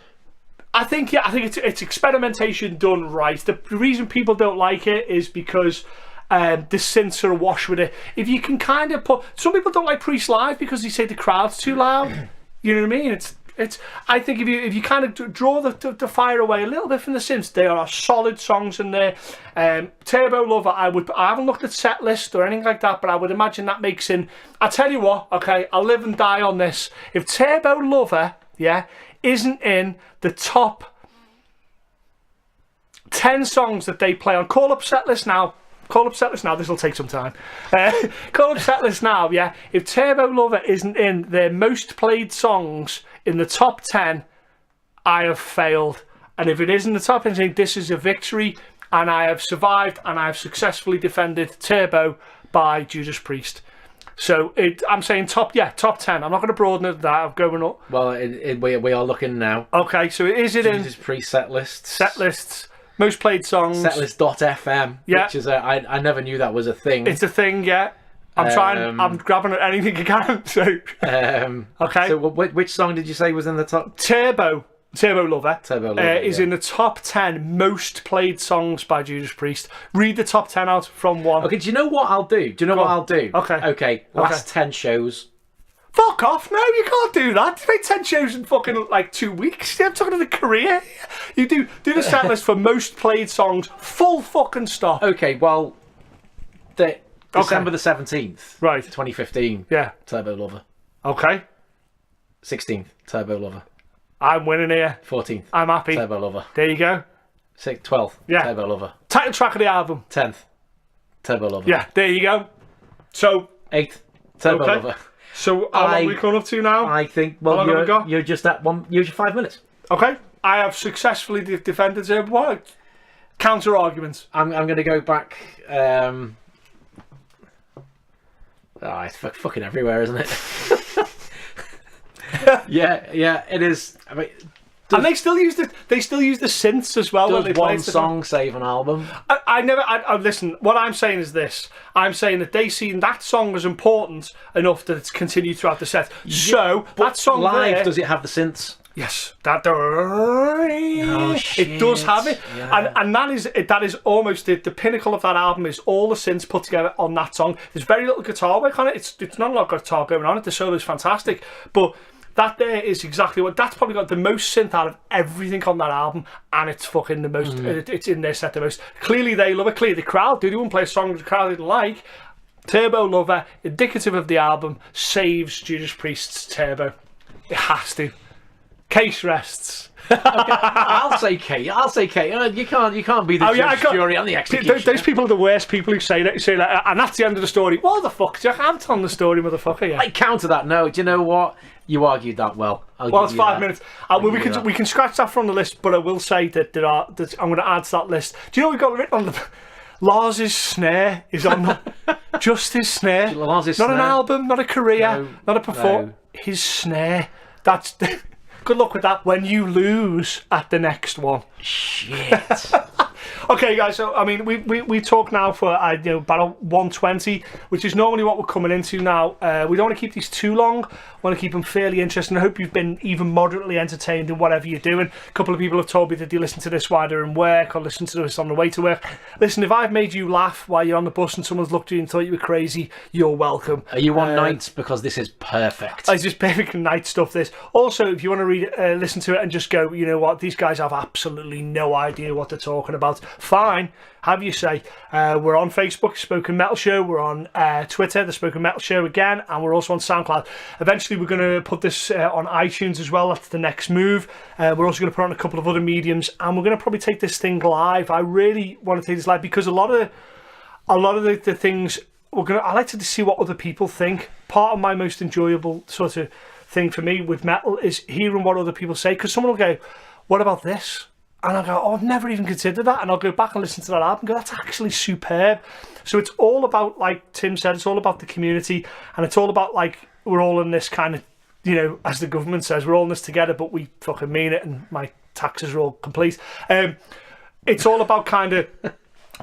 I think it's experimentation done right. The reason people don't like it is because the synths are awash with it. If you can kind of put... Some people don't like Priest Live because they say the crowd's too loud. You know what I mean? It's. I think if you kind of draw the fire away a little bit from the synths, there are solid songs in there. Turbo Lover, I haven't looked at set list or anything like that, but I would imagine that makes in... I'll tell you what, okay, I'll live and die on this. If Turbo Lover, isn't in the top 10 songs that they play on, call up set list now. This will take some time. Call up setlist now, If Turbo Lover isn't in their most played songs in the top 10, I have failed. And if it is in the top 10, this is a victory, and I have survived, and I have successfully defended Turbo by Judas Priest. So I'm saying top 10. I'm not going to broaden it that. I'm going up. Well, we are looking now. Okay, so is it in Judas Priest set lists? Set lists. Most played songs. Setlist.fm, which is I never knew that was a thing. It's a thing, I'm grabbing at anything I can. So, okay. So, which song did you say was in the top? Turbo Lover. Is in the top 10 most played songs by Judas Priest. Read the top 10 out from one. Okay, do you know what I'll do? Okay. Last 10 shows. Fuck off! No, you can't do that. You made 10 shows in fucking 2 weeks. I'm talking to the career. You do the set list for most played songs. Full fucking stop. Okay, well, December the 17th, right, 2015. Yeah, Turbo Lover. Okay. 16th, Turbo Lover. I'm winning here. 14th. I'm happy. Turbo Lover. There you go. 12th. Yeah. Turbo Lover. Title track of the album. 10th. Turbo Lover. Yeah. There you go. So 8th. Turbo Lover. So how long are we coming up to now? I think, you're just at one. You're 5 minutes. Okay. I have successfully defended it. What? Counter arguments. I'm going to go back. It's fucking everywhere, isn't it? yeah, it is. I mean, and they still use the synths as well. Does when they one song save an album? I listen. What I'm saying is this: I'm saying that they seen that song as important enough that it's continued throughout the set. So that song live, there, does it have the synths? Yes, it does have it, and that is almost the pinnacle of that album. Is all the synths put together on that song. There's very little guitar work on it. It's not a lot of guitar going on it. The solo is fantastic, but that there is exactly what that's probably got the most synth out of everything on that album, and it's fucking the most. It's in their set the most. Clearly they love it. Clearly the crowd do. They wouldn't play a song the crowd didn't like. Turbo Lover, indicative of the album, saves Judas Priest's Turbo. It has to. Case rests. Okay, I'll say Kate. You can't be the judge, jury, and the executioner. Those people are the worst people who say that, and that's the end of the story. What the fuck, Jack? I'm telling the story, motherfucker. Yeah. I counter that. No, do you know what? You argued that well. Well, it's 5 minutes. We can scratch that from the list, but I will say that I'm going to add to that list. Do you know what we've got written on the... Lars's snare is on the... Just his snare. Lars's not snare. An album, not a career, not a performance. No. His snare. That's... Good luck with that when you lose at the next one. Shit. Okay, guys. So I mean, we talk now for about 1:20, which is normally what we're coming into now. We don't want to keep these too long. We want to keep them fairly interesting. I hope you've been even moderately entertained in whatever you're doing. A couple of people have told me that they listen to this while they're in work or listen to this on the way to work. Listen, if I've made you laugh while you're on the bus and someone's looked at you and thought you were crazy, you're welcome. Are you on nights? Because this is perfect. It's just perfect night stuff. This. Also, if you want to listen to it and just go, you know what, these guys have absolutely no idea what they're talking about. Fine, have you say. We're on Facebook, Spoken Metal Show. We're on Twitter, The Spoken Metal Show again, and we're also on SoundCloud. Eventually, we're going to put this on iTunes as well. That's the next move. We're also going to put on a couple of other mediums, and we're going to probably take this thing live. I really want to take this live because a lot of the things I like to see what other people think. Part of my most enjoyable sort of thing for me with metal is hearing what other people say, because someone will go, "What about this?" And I'll go, "Oh, I've never even considered that." And I'll go back and listen to that album and go, "That's actually superb." So it's all about, like Tim said, it's all about the community, and it's all about, like, we're all in this kind of, as the government says, we're all in this together, but we fucking mean it, and my taxes are all complete. It's all about kind of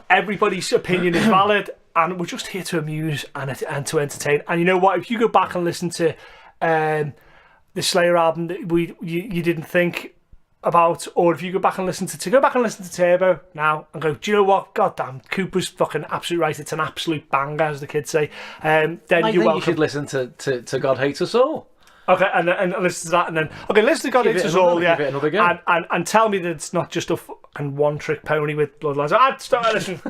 everybody's opinion is valid, and we're just here to amuse and to entertain. And you know what? If you go back and listen to the Slayer album that you didn't think about, or if you go back and listen to Turbo now and go, do you know what? Goddamn, Cooper's fucking absolutely right. It's an absolute banger, as the kids say. Then you should listen to God Hates Us All. Okay, and listen to that, and then listen to God Hates Us All, yeah, give it another go. And tell me that it's not just a fucking one-trick pony with Bloodlines. Listen,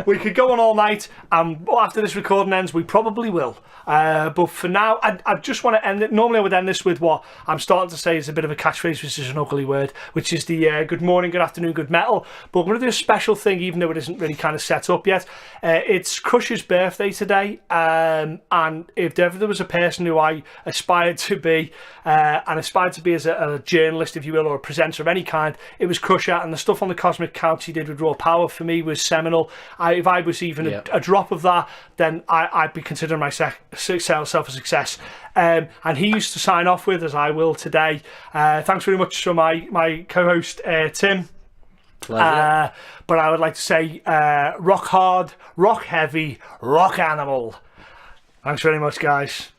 we could go on all night, and after this recording ends, we probably will. But for now, I just want to end it. Normally, I would end this with what I'm starting to say is a bit of a catchphrase, which is an ugly word, which is the good morning, good afternoon, good metal. But we're going to do a special thing, even though it isn't really kind of set up yet. It's Crush's birthday today, and if ever there was a person who I aspired to be, and aspired to be as a journalist, if you will, or a presenter of any kind, it was Crusher. And the stuff on the Cosmic Couch he did with Raw Power for me was seminal. If I was even a drop of that, then I'd be considering myself a success. And he used to sign off with, as I will today. Thanks very much for my co-host Tim. But I would like to say rock hard, rock heavy, rock animal. Thanks very much, guys.